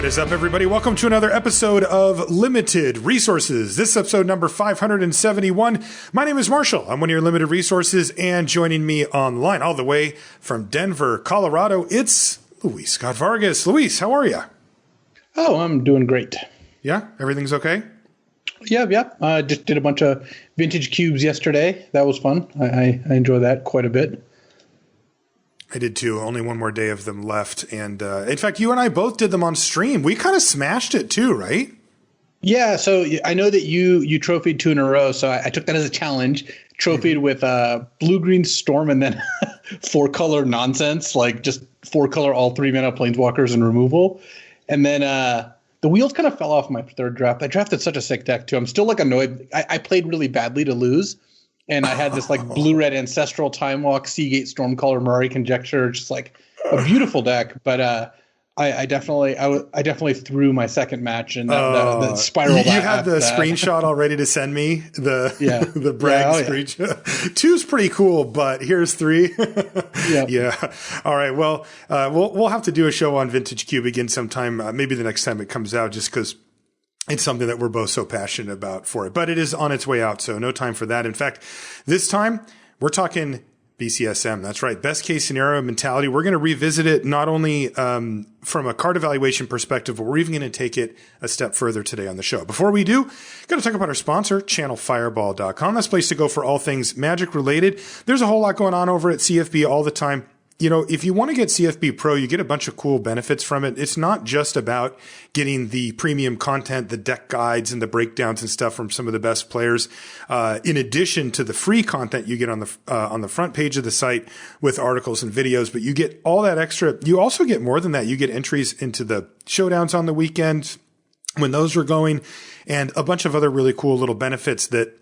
is up, everybody? Welcome to another episode of Limited Resources. This is episode number 571. My name is Marshall. I'm one of your Limited Resources, and joining me online all the way from Denver, Colorado, it's Luis Scott-Vargas. Luis, how are you? Oh, I'm doing great. Yeah? Everything's okay? Yeah. Just did a bunch of vintage cubes yesterday. That was fun. I enjoy that quite a bit. I did too. Only one more day of them left. And in fact, you and I both did them on stream. We kind of smashed it too, right? Yeah. So I know that you trophied 2 in a row. So I took that as a challenge. Trophied with blue, green, storm, and then 4-color nonsense, like just 4-color all 3-mana planeswalkers and removal. And then the wheels kind of fell off my third draft. I drafted such a sick deck too. I'm still like annoyed. I played really badly to lose. And I had this like blue-red Ancestral, Time Walk, Seagate, Stormcaller, Murray Conjecture, just like a beautiful deck. But I definitely threw my second match and the spiral. You had the screenshot all ready to send me the brag screenshot. 2's pretty cool, but here's 3. Yeah. All right. Well, we'll have to do a show on Vintage Cube again sometime. Maybe the next time it comes out, just because it's something that we're both so passionate about for it, but it is on its way out. So no time for that. In fact, this time we're talking BCSM. That's right. Best case scenario mentality. We're going to revisit it not only from a card evaluation perspective, but we're even going to take it a step further today on the show. Before we do, got to talk about our sponsor, channelfireball.com. That's the place to go for all things Magic related. There's a whole lot going on over at CFB all the time. You know, if you want to get CFB Pro, you get a bunch of cool benefits from it. It's not just about getting the premium content, the deck guides and the breakdowns and stuff from some of the best players. In addition to the free content you get on the front page of the site with articles and videos, but you get all that extra. You also get more than that. You get entries into the showdowns on the weekend when those are going, and a bunch of other really cool little benefits that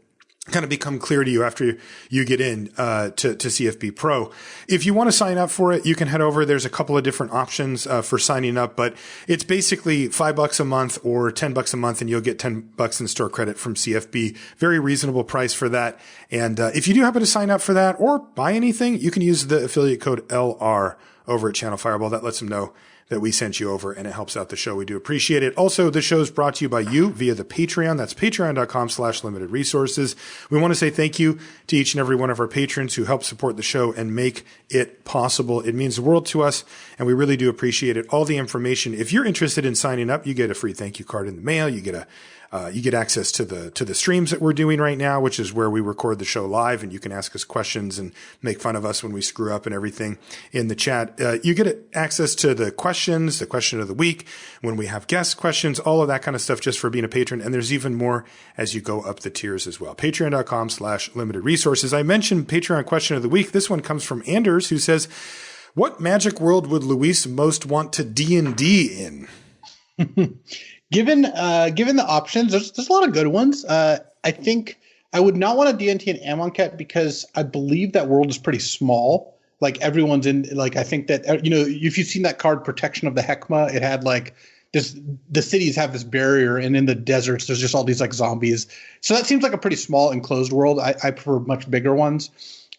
kind of become clear to you after you get in to CFB Pro. If you want to sign up for it, you can head over. There's a couple of different options for signing up, but it's basically $5 a month or $10 a month, and you'll get $10 in store credit from CFB. Very reasonable price for that. And if you do happen to sign up for that or buy anything, you can use the affiliate code LR over at Channel Fireball. That lets them know that we sent you over, and it helps out the show. We do appreciate it. Also, the show is brought to you by you via the Patreon. That's patreon.com/limited resources. We want to say thank you to each and every one of our patrons who help support the show and make it possible. It means the world to us, and we really do appreciate it. All the information, if you're interested in signing up, you get a free thank you card in the mail. You get access to the streams that we're doing right now, which is where we record the show live, and you can ask us questions and make fun of us when we screw up and everything in the chat. You get access to the questions, the question of the week, when we have guest questions, all of that kind of stuff just for being a patron. And there's even more as you go up the tiers as well. Patreon.com/limited resources. I mentioned Patreon question of the week. This one comes from Anders, who says, what magic world would Luis most want to D&D in? Given the options, there's a lot of good ones. I think I would not want to D&D in Amonkhet because I believe that world is pretty small. Like everyone's in. Like I think that if you've seen that card, Protection of the Heckma, it had like this. The cities have this barrier, and in the deserts, there's just all these like zombies. So that seems like a pretty small enclosed world. I prefer much bigger ones.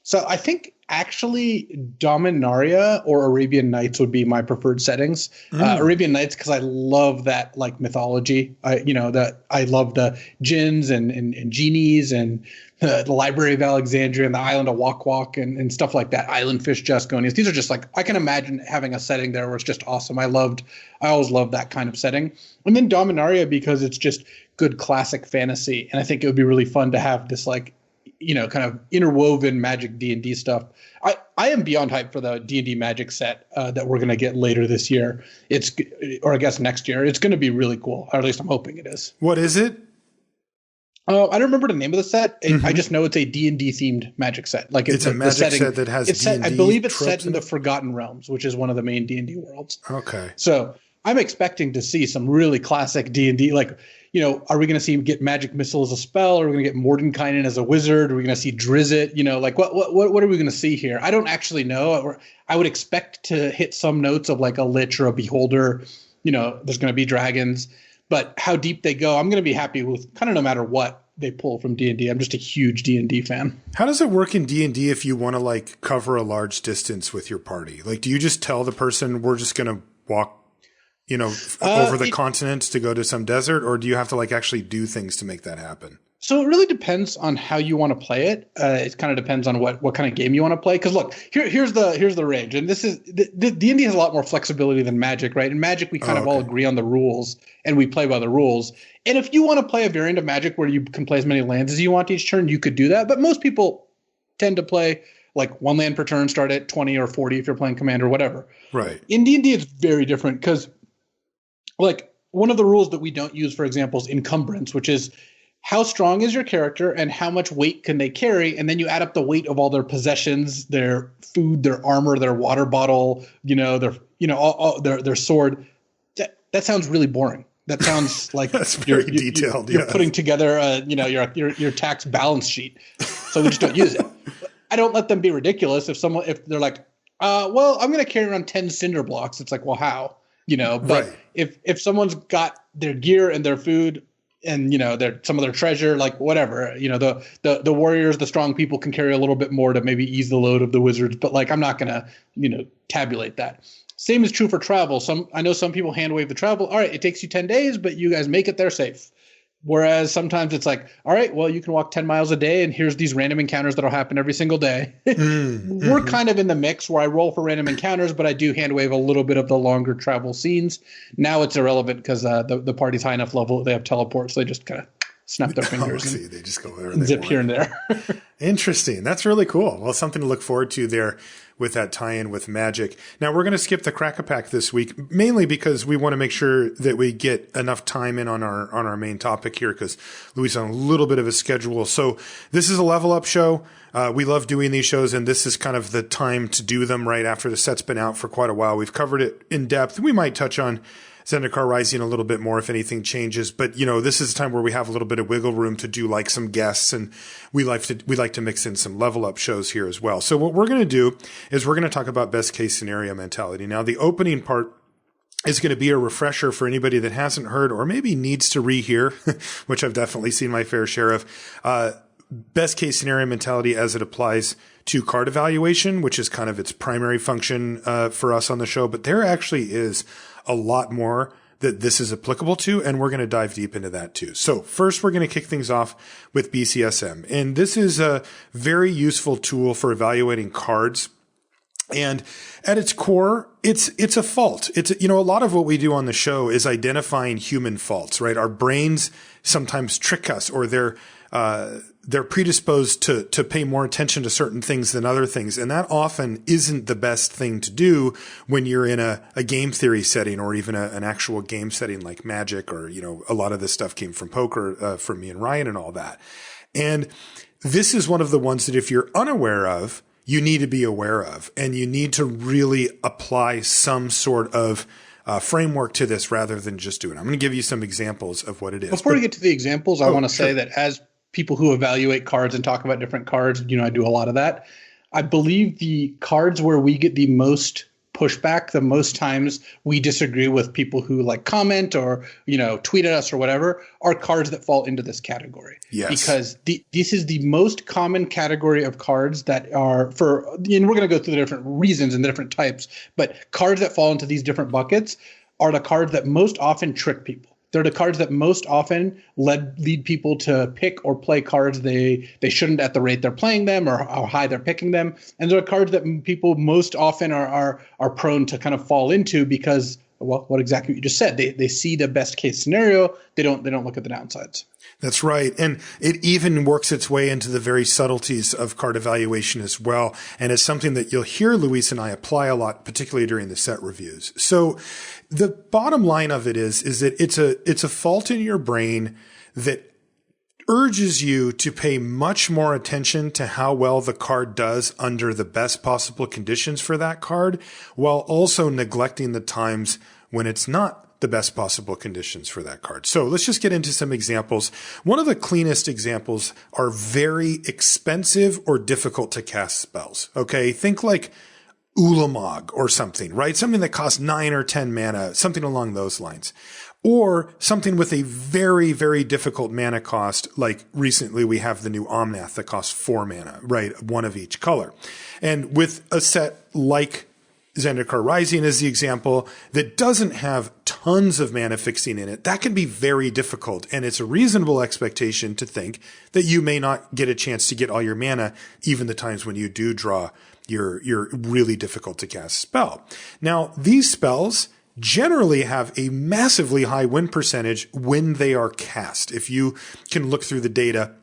So I think actually Dominaria or Arabian Nights would be my preferred settings. Arabian Nights because I love that like mythology. I love the jinns and genies and the Library of Alexandria and the Island of Wak Wak and stuff like that. Island Fish, Jasconians. These are just like I can imagine having a setting there where it's just awesome. I always loved that kind of setting. And then Dominaria because it's just good classic fantasy, and I think it would be really fun to have this like kind of interwoven Magic D&D stuff. I am beyond hyped for the D&D Magic set that we're going to get later this year. Or I guess next year. It's going to be really cool. Or at least I'm hoping it is. What is it? I don't remember the name of the set. I just know it's a D&D themed Magic set. Like it's a Magic set that has D&D. I believe it's set in the Forgotten Realms, which is one of the main D&D worlds. Okay. So I'm expecting to see some really classic D&D, like, are we going to see him get Magic Missile as a spell? Are we going to get Mordenkainen as a wizard? Are we going to see Drizzt? Like what are we going to see here? I don't actually know. I would expect to hit some notes of like a Lich or a Beholder. There's going to be dragons, but how deep they go, I'm going to be happy with kind of no matter what they pull from D&D. I'm just a huge D&D fan. How does it work in D&D if you want to like cover a large distance with your party? Like, do you just tell the person we're just going to walk over the continent to go to some desert, or do you have to like actually do things to make that happen? So it really depends on how you want to play it. It kind of depends on what kind of game you want to play. Because look, here's the range, and this is the D&D has a lot more flexibility than Magic, right? In Magic, we kind of all agree on the rules and we play by the rules. And if you want to play a variant of Magic where you can play as many lands as you want each turn, you could do that. But most people tend to play like 1 land per turn, start at 20 or 40 if you're playing Commander or whatever. Right. In D&D, it's very different because, like, one of the rules that we don't use, for example, is encumbrance, which is how strong is your character and how much weight can they carry? And then you add up the weight of all their possessions, their food, their armor, their water bottle, their sword. That sounds really boring. That sounds like that's very detailed. You're putting together your tax balance sheet. So we just don't use it. I don't let them be ridiculous. If they're like, I'm going to carry around 10 cinder blocks. It's like, well, how? But right. if someone's got their gear and their food and some of their treasure, like whatever, the warriors, the strong people can carry a little bit more to maybe ease the load of the wizards, but like I'm not gonna tabulate that. Same is true for travel. I know some people hand wave the travel. All right, it takes you 10 days, but you guys make it there safe. Whereas sometimes it's like, all right, well, you can walk 10 miles a day and here's these random encounters that'll happen every single day. We're kind of in the mix where I roll for random encounters, but I do hand wave a little bit of the longer travel scenes. Now it's irrelevant because the party's high enough level. They have teleports. So they just kind of snap their fingers and they just go and zip here and there. Interesting. That's really cool. Well, something to look forward to there with that tie-in with Magic. Now, we're going to skip the Crack-A-Pack this week, mainly because we want to make sure that we get enough time in on our main topic here, because Louis is on a little bit of a schedule. So this is a level up show. We love doing these shows, and this is kind of the time to do them right after the set's been out for quite a while. We've covered it in depth. We might touch on Zendikar Rising a little bit more if anything changes, but this is a time where we have a little bit of wiggle room to do like some guests, and we like to mix in some level up shows here as well. So what we're going to do is we're going to talk about best case scenario mentality. Now, the opening part is going to be a refresher for anybody that hasn't heard or maybe needs to rehear, which I've definitely seen my fair share of. Best case scenario mentality as it applies to card evaluation, which is kind of its primary function for us on the show. But there actually is a lot more that this is applicable to, and we're going to dive deep into that too. So first, we're going to kick things off with BCSM. And this is a very useful tool for evaluating cards. And at its core, it's a fault. It's, a lot of what we do on the show is identifying human faults, right? Our brains sometimes trick us, or they're predisposed to pay more attention to certain things than other things. And that often isn't the best thing to do when you're in a game theory setting, or even an actual game setting like Magic, or, a lot of this stuff came from poker, from me and Ryan and all that. And this is one of the ones that if you're unaware of, you need to be aware of, and you need to really apply some sort of framework to this rather than just do it. I'm going to give you some examples of what it is. Before we get to the examples, I want to say that as people who evaluate cards and talk about different cards, I do a lot of that. I believe the cards where we get the most pushback, the most times we disagree with people who like comment or, tweet at us or whatever, are cards that fall into this category. Yes. Because this is the most common category of cards that are and we're going to go through the different reasons and the different types, but cards that fall into these different buckets are the cards that most often trick people. They're the cards that most often lead people to pick or play cards they shouldn't at the rate they're playing them, or how high they're picking them. And they're cards that people most often are prone to kind of fall into because, well, what exactly you just said. They see the best case scenario. They don't look at the downsides. That's right. And it even works its way into the very subtleties of card evaluation as well. And it's something that you'll hear Luis and I apply a lot, particularly during the set reviews. So the bottom line of it is that it's a fault in your brain that urges you to pay much more attention to how well the card does under the best possible conditions for that card, while also neglecting the times when it's not the best possible conditions for that card. So let's just get into some examples. One of the cleanest examples are very expensive or difficult to cast spells. Okay. Think like Ulamog or something, right? Something that costs 9 or 10 mana, something along those lines. Or something with a very, very difficult mana cost. Like recently we have the new Omnath that costs 4 mana, right? One of each color. And with a set like Zendikar Rising is the example, that doesn't have tons of mana fixing in it, that can be very difficult. And it's a reasonable expectation to think that you may not get a chance to get all your mana, even the times when you do draw your really difficult to cast spell. Now, these spells generally have a massively high win percentage when they are cast. If you can look through the data,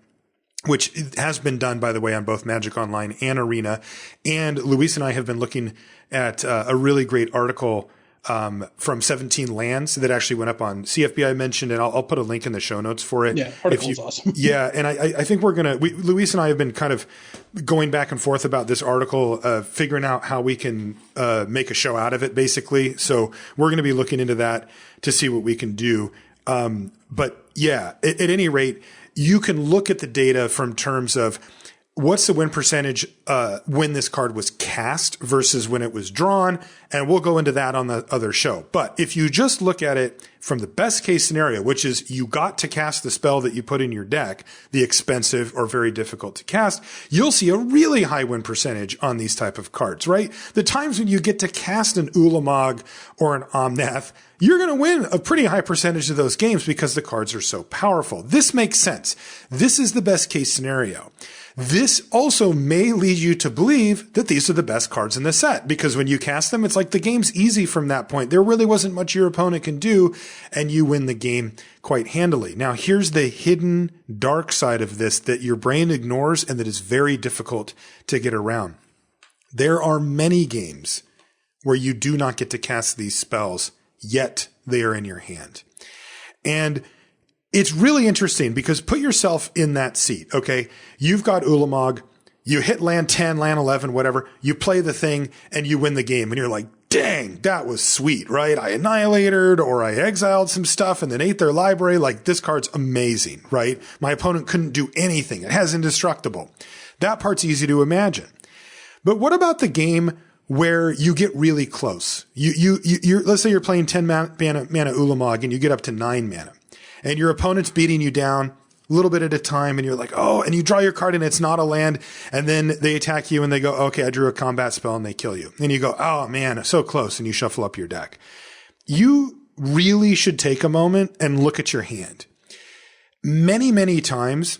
which has been done, by the way, on both Magic Online and Arena. And Luis and I have been looking at a really great article from 17 Lands that actually went up on CFB. I mentioned, and I'll put a link in the show notes for it. Yeah, article's awesome. Yeah, and I think Luis and I have been kind of going back and forth about this article, figuring out how we can make a show out of it, basically. So we're going to be looking into that to see what we can do. But yeah, at any rate, you can look at the data from terms of what's the win percentage when this card was cast versus when it was drawn, and we'll go into that on the other show. But if you just look at it from the best case scenario, which is you got to cast the spell that you put in your deck, the expensive or very difficult to cast, you'll see a really high win percentage on these type of cards, right? The times when you get to cast an Ulamog or an Omnath, you're going to win a pretty high percentage of those games because the cards are so powerful. This makes sense. This is the best case scenario. This also may lead you to believe that these are the best cards in the set, because when you cast them, it's like the game's easy from that point. There really wasn't much your opponent can do, and you win the game quite handily. Now, here's the hidden dark side of this that your brain ignores and that is very difficult to get around. There are many games where you do not get to cast these spells, yet they are in your hand. And it's really interesting because put yourself in that seat, okay? You've got Ulamog, you hit land 10, land 11, whatever, you play the thing and you win the game and you're like, dang, that was sweet, right? I annihilated or I exiled some stuff and then ate their library. Like, this card's amazing, right? My opponent couldn't do anything. It has indestructible. That part's easy to imagine. But what about the game where you get really close? You're let's say you're playing 10 mana Ulamog and you get up to 9 mana. And your opponent's beating you down a little bit at a time, and you're like, oh, and you draw your card and it's not a land, and then they attack you and they go, okay, I drew a combat spell, and they kill you. And you go, oh man, so close, and you shuffle up your deck. You really should take a moment and look at your hand. Many, many times,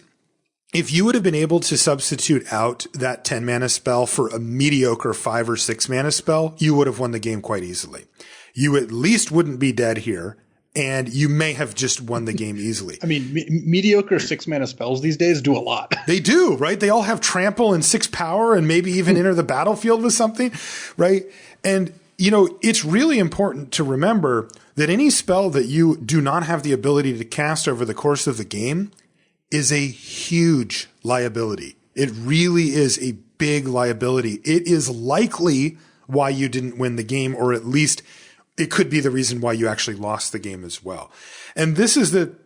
if you would have been able to substitute out that 10 mana spell for a mediocre 5 or 6 mana spell, you would have won the game quite easily. You at least wouldn't be dead here. And you may have just won the game easily. I mean, mediocre 6 mana spells these days do a lot. They do, right? They all have trample and 6 power and maybe even enter the battlefield with something, right? And, you know, it's really important to remember that any spell that you do not have the ability to cast over the course of the game is a huge liability. It really is a big liability. It is likely why you didn't win the game, or at least it could be the reason why you actually lost the game as well. And this is the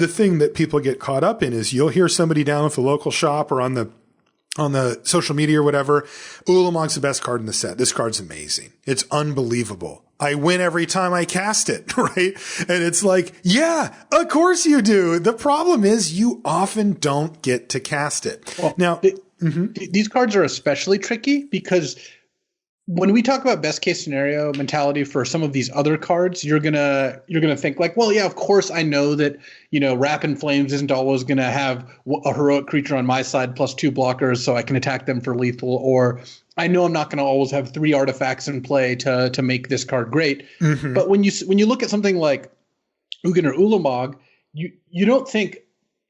thing that people get caught up in, is you'll hear somebody down at the local shop or on the social media or whatever, Ulamog's the best card in the set. This card's amazing. It's unbelievable. I win every time I cast it, right? And it's like, yeah, of course you do. The problem is you often don't get to cast it. Well, now, these cards are especially tricky because when we talk about best case scenario mentality for some of these other cards, you're gonna think like, well, yeah, of course I know that, you know, Wrap in Flames isn't always gonna have a heroic creature on my side plus 2 blockers so I can attack them for lethal, or I know I'm not gonna always have 3 artifacts in play to make this card great. Mm-hmm. But when you look at something like Ugin or Ulamog, you don't think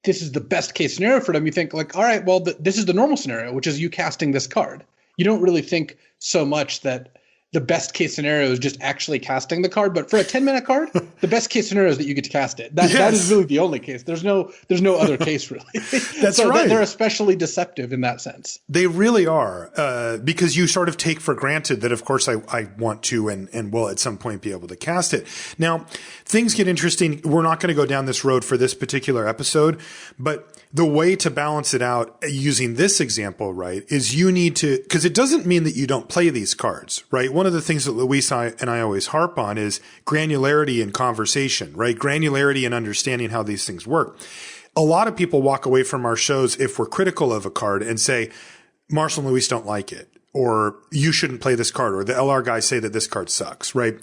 this is the best case scenario for them. You think like, all right, well, this is the normal scenario, which is you casting this card. You don't really think so much that the best case scenario is just actually casting the card. But for a 10 mana card, the best case scenario is that you get to cast it. That is really the only case. There's no other case really. That's so right. They're especially deceptive in that sense. They really are, because you sort of take for granted that, of course, I want to and will at some point be able to cast it. Now, things get interesting. We're not going to go down this road for this particular episode, but the way to balance it out using this example, right, is you need to, because it doesn't mean that you don't play these cards, right? One of the things that Luis and I always harp on is granularity in conversation, right? Granularity and understanding how these things work. A lot of people walk away from our shows if we're critical of a card and say, Marshall and Luis don't like it, or you shouldn't play this card, or the LR guys say that this card sucks, right?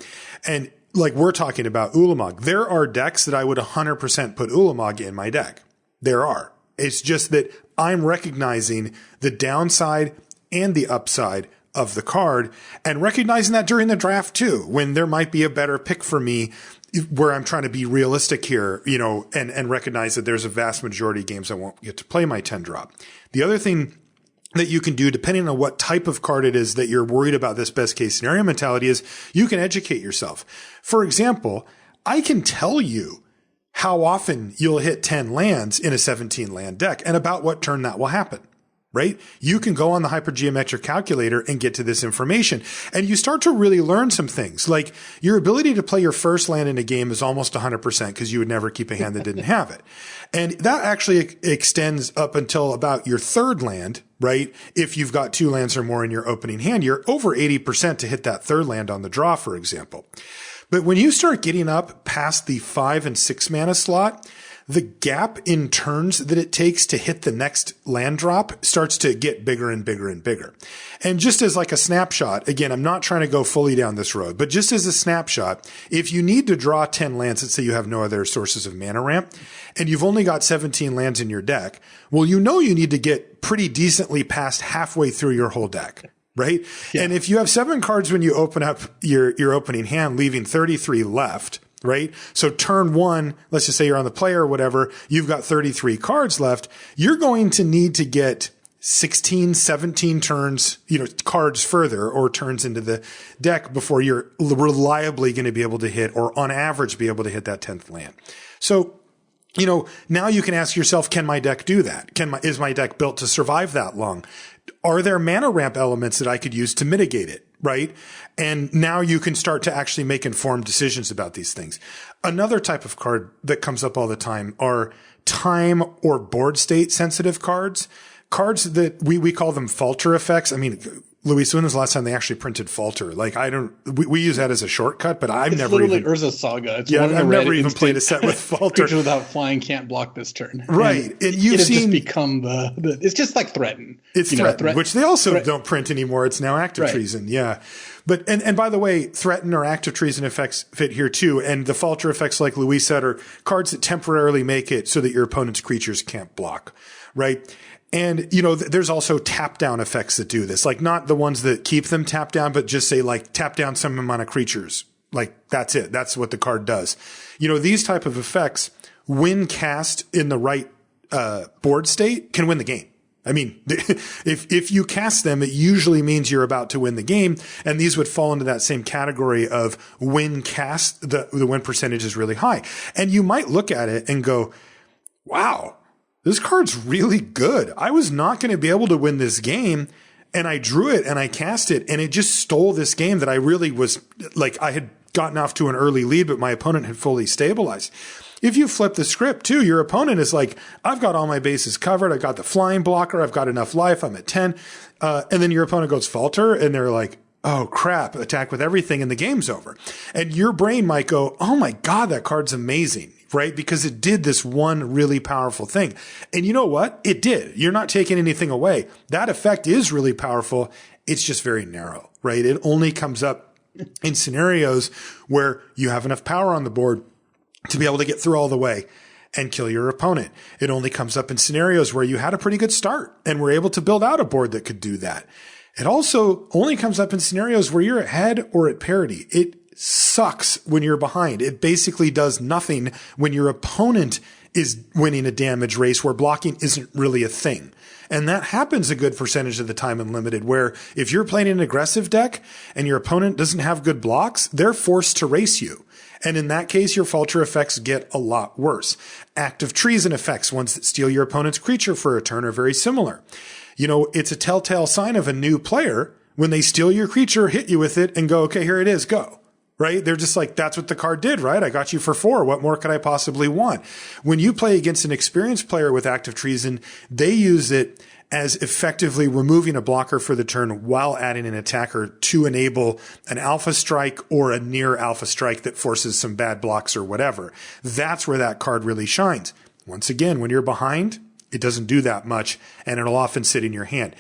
And like we're talking about Ulamog, there are decks that I would 100% put Ulamog in my deck. There are. It's just that I'm recognizing the downside and the upside of the card, and recognizing that during the draft too, when there might be a better pick for me, where I'm trying to be realistic here, you know, and recognize that there's a vast majority of games I won't get to play my 10 drop. The other thing that you can do, depending on what type of card it is that you're worried about this best case scenario mentality, is you can educate yourself. For example, I can tell you how often you'll hit 10 lands in a 17 land deck and about what turn that will happen. Right? You can go on the hypergeometric calculator and get to this information, and you start to really learn some things. Like your ability to play your first land in a game is almost 100% because you would never keep a hand that didn't have it. And that actually extends up until about your third land, right? If you've got 2 lands or more in your opening hand, you're over 80% to hit that third land on the draw, for example. But when you start getting up past the 5 and 6 mana slot, the gap in turns that it takes to hit the next land drop starts to get bigger and bigger and bigger. And just as like a snapshot, again, I'm not trying to go fully down this road, but just as a snapshot, if you need to draw 10 lands, let's say you have no other sources of mana ramp, and you've only got 17 lands in your deck, well, you know you need to get pretty decently past halfway through your whole deck. Right? Yeah. And if you have 7 cards when you open up your opening hand, leaving 33 left, right? So turn 1, let's just say you're on the player or whatever, you've got 33 cards left. You're going to need to get 16, 17 turns, cards further or turns into the deck before you're reliably going to be able to hit, or on average be able to hit that 10th land. So, now you can ask yourself, can my deck do that? Is my deck built to survive that long? Are there mana ramp elements that I could use to mitigate it? Right? And now you can start to actually make informed decisions about these things. Another type of card that comes up all the time are time or board state sensitive cards. Cards that we call them falter effects. I mean, Luis, when was the last time they actually printed falter? Like, we use that as a shortcut, but I've never even. It's literally Urza Saga. It's I've never even played a set with falter. Creature without flying can't block this turn. Right. And you've seen. Just become it's just like Threaten. It's Threaten, which they also don't print anymore. It's now Active Treason. Yeah. But, and by the way, Threaten or Active Treason effects fit here too. And the falter effects, like Luis said, are cards that temporarily make it so that your opponent's creatures can't block. Right. And, there's also tap down effects that do this, like not the ones that keep them tapped down, but just say like tap down some amount of creatures. Like that's it. That's what the card does. These type of effects, when cast in the right, board state, can win the game. I mean, if you cast them, it usually means you're about to win the game. And these would fall into that same category of when cast, the win percentage is really high. And you might look at it and go, wow, this card's really good. I was not going to be able to win this game, and I drew it and I cast it, and it just stole this game that I really was like, I had gotten off to an early lead, but my opponent had fully stabilized. If you flip the script too, your opponent is like, I've got all my bases covered. I got the flying blocker. I've got enough life. I'm at 10. And then your opponent goes falter, and they're like, oh crap, attack with everything, and the game's over. And your brain might go, oh my God, that card's amazing. Right? Because it did this one really powerful thing. And you know what? It did. You're not taking anything away. That effect is really powerful. It's just very narrow, right? It only comes up in scenarios where you have enough power on the board to be able to get through all the way and kill your opponent. It only comes up in scenarios where you had a pretty good start and were able to build out a board that could do that. It also only comes up in scenarios where you're ahead or at parity. It sucks when you're behind. It basically does nothing when your opponent is winning a damage race where blocking isn't really a thing. And that happens a good percentage of the time in Limited, where if you're playing an aggressive deck and your opponent doesn't have good blocks, they're forced to race you. And in that case, your falter effects get a lot worse. Active treason effects, ones that steal your opponent's creature for a turn, are very similar. It's a telltale sign of a new player when they steal your creature, hit you with it, and go, okay, here it is, go. Right? They're just like, that's what the card did, right? I got you for 4. What more could I possibly want? When you play against an experienced player with Active Treason, they use it as effectively removing a blocker for the turn while adding an attacker to enable an alpha strike or a near alpha strike that forces some bad blocks or whatever. That's where that card really shines. Once again, when you're behind, it doesn't do that much, and it'll often sit in your hand.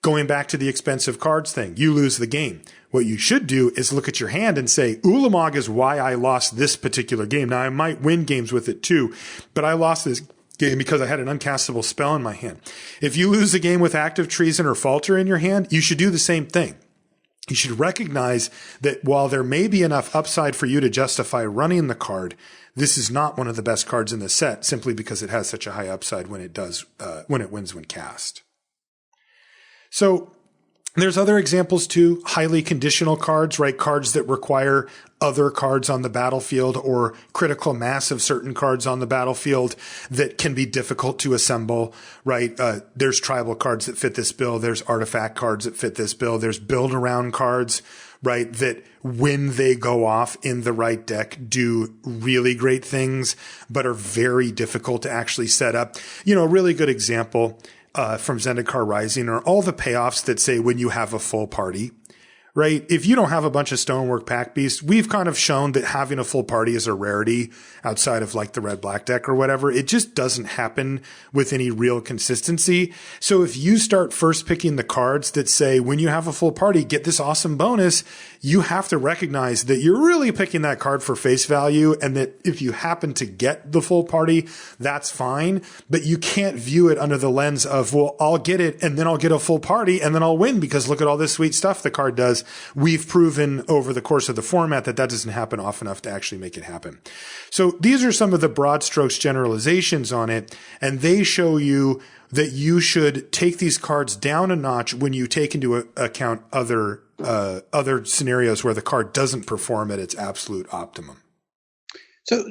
Going back to the expensive cards thing, you lose the game. What you should do is look at your hand and say, Ulamog is why I lost this particular game. Now, I might win games with it too, but I lost this game because I had an uncastable spell in my hand. If you lose a game with Active Treason or Falter in your hand, you should do the same thing. You should recognize that while there may be enough upside for you to justify running the card, this is not one of the best cards in the set simply because it has such a high upside when it wins when cast. So there's other examples too, highly conditional cards, right? Cards that require other cards on the battlefield or critical mass of certain cards on the battlefield that can be difficult to assemble, right? There's tribal cards that fit this bill. There's artifact cards that fit this bill. There's build around cards, right? That when they go off in the right deck do really great things, but are very difficult to actually set up. You know, a really good example from Zendikar Rising are all the payoffs that say when you have a full party, right? If you don't have a bunch of Stonework Pack Beasts, we've kind of shown that having a full party is a rarity outside of like the red-black deck or whatever. It just doesn't happen with any real consistency. So if you start first picking the cards that say when you have a full party, get this awesome bonus, you have to recognize that you're really picking that card for face value, and that if you happen to get the full party, that's fine. But you can't view it under the lens of, well, I'll get it and then I'll get a full party and then I'll win because look at all this sweet stuff the card does. We've proven over the course of the format that doesn't happen often enough to actually make it happen. So these are some of the broad strokes generalizations on it, and they show you that you should take these cards down a notch when you take into account other scenarios where the card doesn't perform at its absolute optimum. So,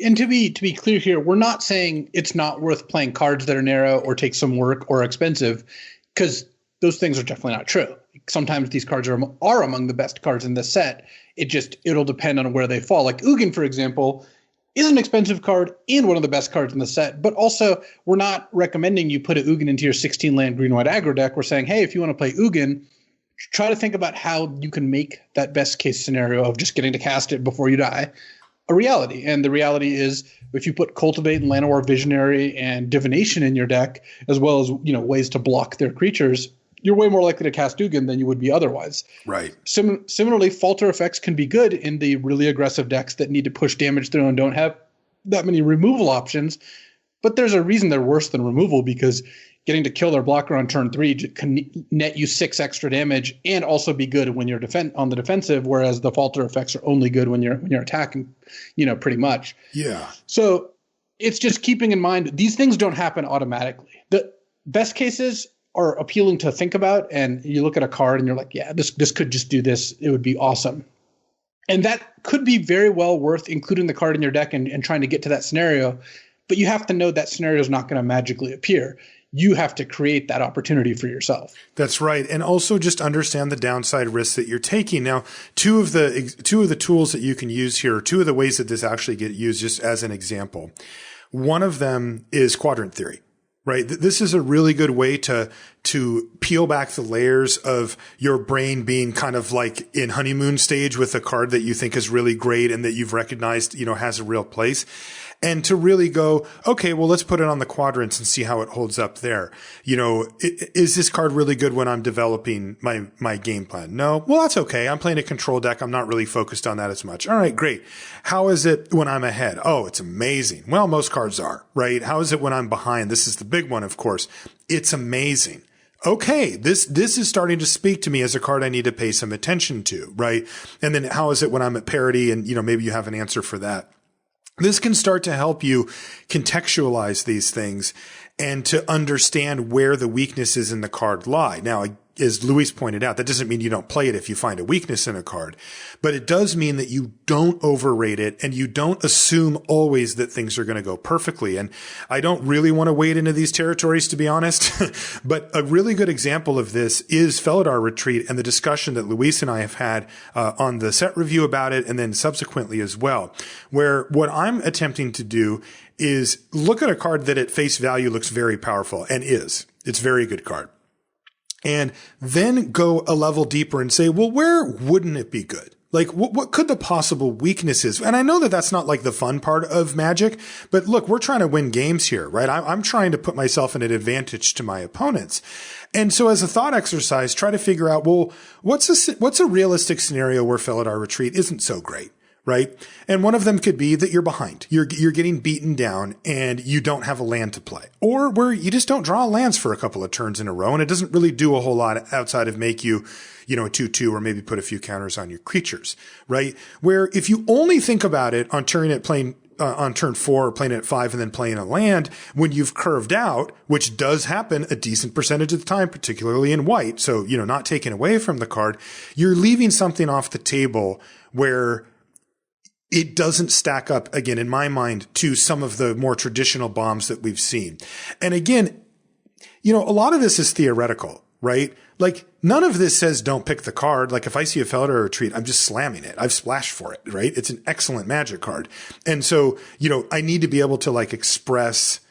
and to be clear here, we're not saying it's not worth playing cards that are narrow or take some work or expensive, because those things are definitely not true. Sometimes these cards are among the best cards in the set. It'll depend on where they fall. Like Ugin, for example, is an expensive card and one of the best cards in the set. But also, we're not recommending you put a Ugin into your 16-land green-white aggro deck. We're saying, hey, if you want to play Ugin, try to think about how you can make that best-case scenario of just getting to cast it before you die a reality. And the reality is, if you put Cultivate and Llanowar Visionary and Divination in your deck, as well as ways to block their creatures, you're way more likely to cast Ugin than you would be otherwise. Right. Similarly, Falter effects can be good in the really aggressive decks that need to push damage through and don't have that many removal options. But there's a reason they're worse than removal, because getting to kill their blocker on turn 3 can net you 6 extra damage and also be good when you're on the defensive, whereas the Falter effects are only good when you're attacking, pretty much. Yeah. So it's just keeping in mind these things don't happen automatically. The best cases are appealing to think about, and you look at a card and you're like, yeah, this could just do this. It would be awesome. And that could be very well worth including the card in your deck and trying to get to that scenario. But you have to know that scenario is not going to magically appear. You have to create that opportunity for yourself. That's right. And also just understand the downside risks that you're taking. Now, two of the tools that you can use here, two of the ways that this actually get used, just as an example. One of them is quadrant theory. Right. This is a really good way to peel back the layers of your brain being kind of like in honeymoon stage with a card that you think is really great and that you've recognized, has a real place. And to really go, okay, well, let's put it on the quadrants and see how it holds up there. Is this card really good when I'm developing my game plan? No. Well, that's okay. I'm playing a control deck. I'm not really focused on that as much. All right, great. How is it when I'm ahead? Oh, it's amazing. Well, most cards are, right? How is it when I'm behind? This is the big one, of course. It's amazing. Okay, this is starting to speak to me as a card I need to pay some attention to, right? And then how is it when I'm at parity? And, maybe you have an answer for that. This can start to help you contextualize these things and to understand where the weaknesses in the card lie. Now, as Luis pointed out, that doesn't mean you don't play it if you find a weakness in a card, but it does mean that you don't overrate it and you don't assume always that things are going to go perfectly. And I don't really want to wade into these territories, to be honest, but a really good example of this is Felidar Retreat and the discussion that Luis and I have had on the set review about it, and then subsequently as well, where what I'm attempting to do is look at a card that at face value looks very powerful, and it's a very good card. And then go a level deeper and say, well, where wouldn't it be good? Like, what could the possible weaknesses? And I know that that's not like the fun part of Magic, but look, we're trying to win games here, right? I'm trying to put myself in an advantage to my opponents. And so as a thought exercise, try to figure out, well, what's a realistic scenario where Felidar Retreat isn't so great, right? And one of them could be that you're behind. You're getting beaten down and you don't have a land to play, or where you just don't draw lands for a couple of turns in a row. And it doesn't really do a whole lot outside of make you, a 2/2 or maybe put a few counters on your creatures, right? Where if you only think about it on turn 4 or playing it at 5 and then playing a land when you've curved out, which does happen a decent percentage of the time, particularly in white. So, not taken away from the card, you're leaving something off the table where it doesn't stack up, again, in my mind, to some of the more traditional bombs that we've seen. And again, a lot of this is theoretical, right? Like, none of this says don't pick the card. Like, if I see a Felidar Retreat, I'm just slamming it. I've splashed for it, right? It's an excellent Magic card. And so, I need to be able to express,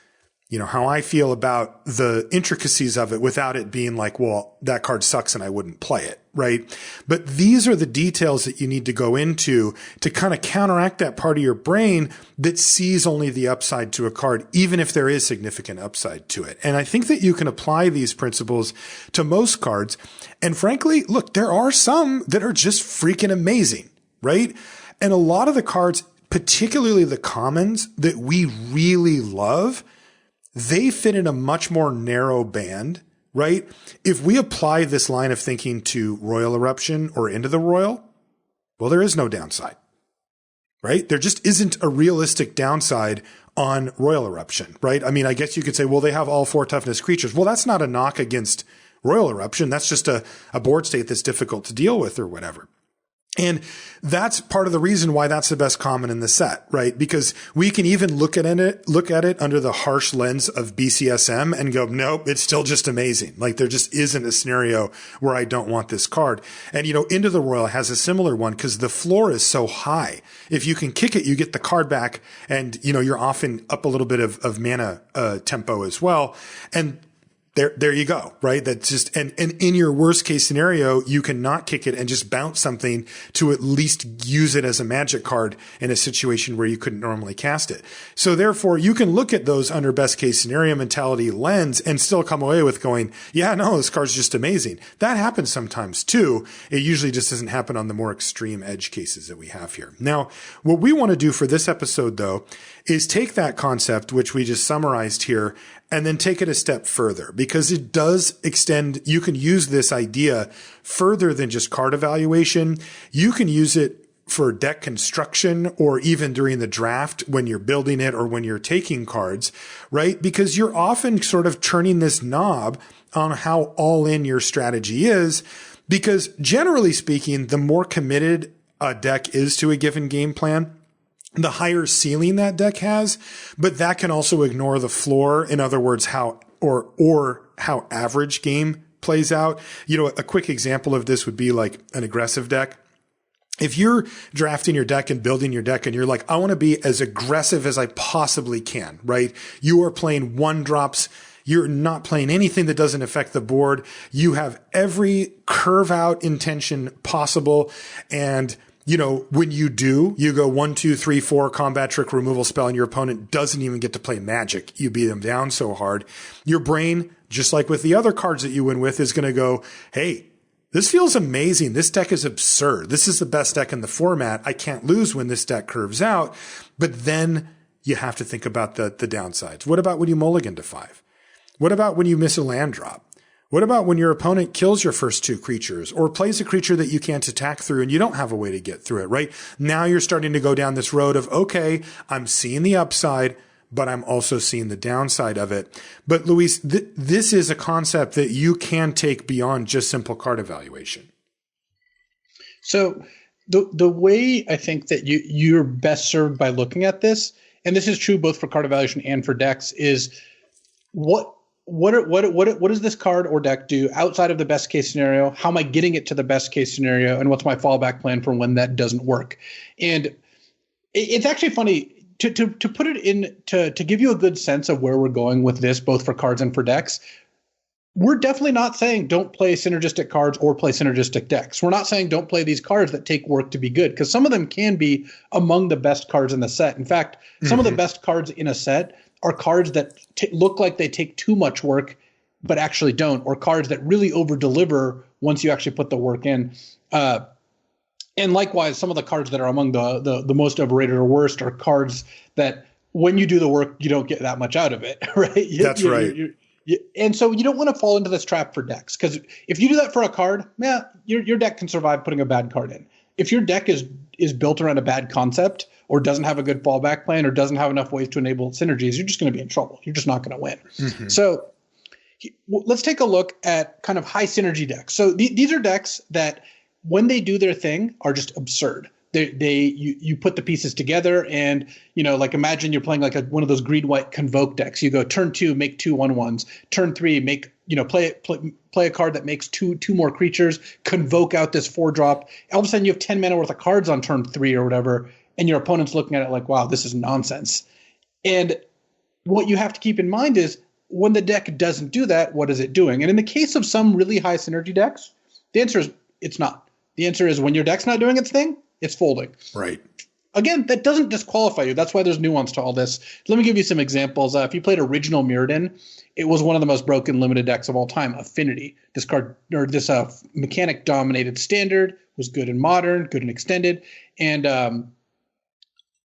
how I feel about the intricacies of it without it being like, well, that card sucks and I wouldn't play it, right? But these are the details that you need to go into to kind of counteract that part of your brain that sees only the upside to a card, even if there is significant upside to it. And I think that you can apply these principles to most cards. And frankly, look, there are some that are just freaking amazing, right? And a lot of the cards, particularly the commons that we really love, they fit in a much more narrow band, right? If we apply this line of thinking to Royal Eruption or Into the Royal, well, there is no downside, right? There just isn't a realistic downside on Royal Eruption, right? I mean, I guess you could say, well, they have all 4 toughness creatures. Well, that's not a knock against Royal Eruption. That's just a board state that's difficult to deal with or whatever. And that's part of the reason why that's the best common in the set, right? Because we can even look at it under the harsh lens of BCSM and go, nope, it's still just amazing. Like, there just isn't a scenario where I don't want this card. And, Into the Royal has a similar one because the floor is so high. If you can kick it, you get the card back and, you're often up a little bit of mana, tempo as well. And there you go, right? That's just, and in your worst case scenario, you can not kick it and just bounce something to at least use it as a Magic card in a situation where you couldn't normally cast it. So therefore, you can look at those under best case scenario mentality lens and still come away with going, yeah, no, this card's just amazing. That happens sometimes too. It usually just doesn't happen on the more extreme edge cases that we have here. Now, what we want to do for this episode though, is take that concept, which we just summarized here, and then take it a step further, because it does extend. You can use this idea further than just card evaluation. You can use it for deck construction or even during the draft when you're building it or when you're taking cards, right? Because you're often sort of turning this knob on how all in your strategy is, because generally speaking, the more committed a deck is to a given game plan, the higher ceiling that deck has, but that can also ignore the floor. In other words, how average game plays out. A quick example of this would be like an aggressive deck. If you're drafting your deck and building your deck and you're like, I want to be as aggressive as I possibly can, right? You are playing 1-drops. You're not playing anything that doesn't affect the board. You have every curve out intention possible. And when you do, you go 1, 2, 3, 4 combat trick removal spell and your opponent doesn't even get to play Magic. You beat them down so hard. Your brain, just like with the other cards that you win with, is going to go, hey, this feels amazing. This deck is absurd. This is the best deck in the format. I can't lose when this deck curves out. But then you have to think about the downsides. What about when you mulligan to 5? What about when you miss a land drop? What about when your opponent kills your first 2 creatures or plays a creature that you can't attack through and you don't have a way to get through it, right? Now you're starting to go down this road of, okay, I'm seeing the upside, but I'm also seeing the downside of it. But Luis, this is a concept that you can take beyond just simple card evaluation. So the way I think that you're best served by looking at this, and this is true both for card evaluation and for decks, is what does this card or deck do outside of the best case scenario? How am I getting it to the best case scenario? And what's my fallback plan for when that doesn't work? And it's actually funny to put it in to give you a good sense of where we're going with this, both for cards and for decks. we're definitely not saying don't play synergistic cards or play synergistic decks. We're not saying don't play these cards that take work to be good, because some of them can be among the best cards in the set. In fact, some of the best cards in a set are cards that look like they take too much work, but actually don't, or cards that really over-deliver once you actually put the work in. And likewise, some of the cards that are among the most overrated or worst are cards that when you do the work, you don't get that much out of it, right? That's right. And so you don't want to fall into this trap for decks, because if you do that for a card, your deck can survive putting a bad card in. If your deck is built around a bad concept or doesn't have a good fallback plan or doesn't have enough ways to enable synergies, you're just going to be in trouble. You're just not going to win. So let's take a look at kind of high synergy decks. So these are decks that when they do their thing are just absurd. You put the pieces together, and like imagine you're playing like one of those green-white convoke decks. You go turn 2, make 2 1/1s. Turn 3, make play a card that makes two more creatures. Convoke out this 4-drop. All of a sudden you have 10 mana worth of cards on turn 3 or whatever, and your opponent's looking at it like, wow, this is nonsense. And what you have to keep in mind is when the deck doesn't do that, what is it doing? And in the case of some really high synergy decks, the answer is it's not. The answer is when your deck's not doing its thing, it's folding. Right. Again, that doesn't disqualify you. That's why there's nuance to all this. Let me give you some examples. If you played original Mirrodin, it was one of the most broken limited decks of all time. Affinity. This card, or this mechanic dominated standard, was good in modern, good in extended, and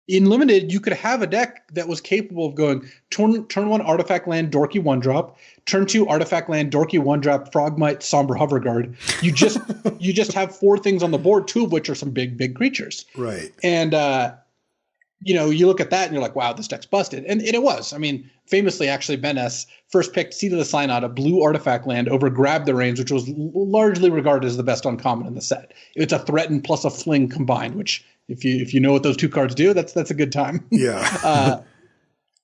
in limited, you could have a deck that was capable of going turn 1 artifact land dorky 1-drop, turn 2 artifact land dorky 1-drop Frogmite Somber Hoverguard. You just have 4 things on the board, 2 of which are some big creatures. Right. And you look at that and you're like, wow, this deck's busted. And it was. I mean, famously, actually, Ben S. first picked Seed of the Synod, a blue artifact land, over Grab the Reins, which was largely regarded as the best uncommon in the set. It's a threaten plus a fling combined, which if you know what those 2 cards do, that's a good time. Yeah.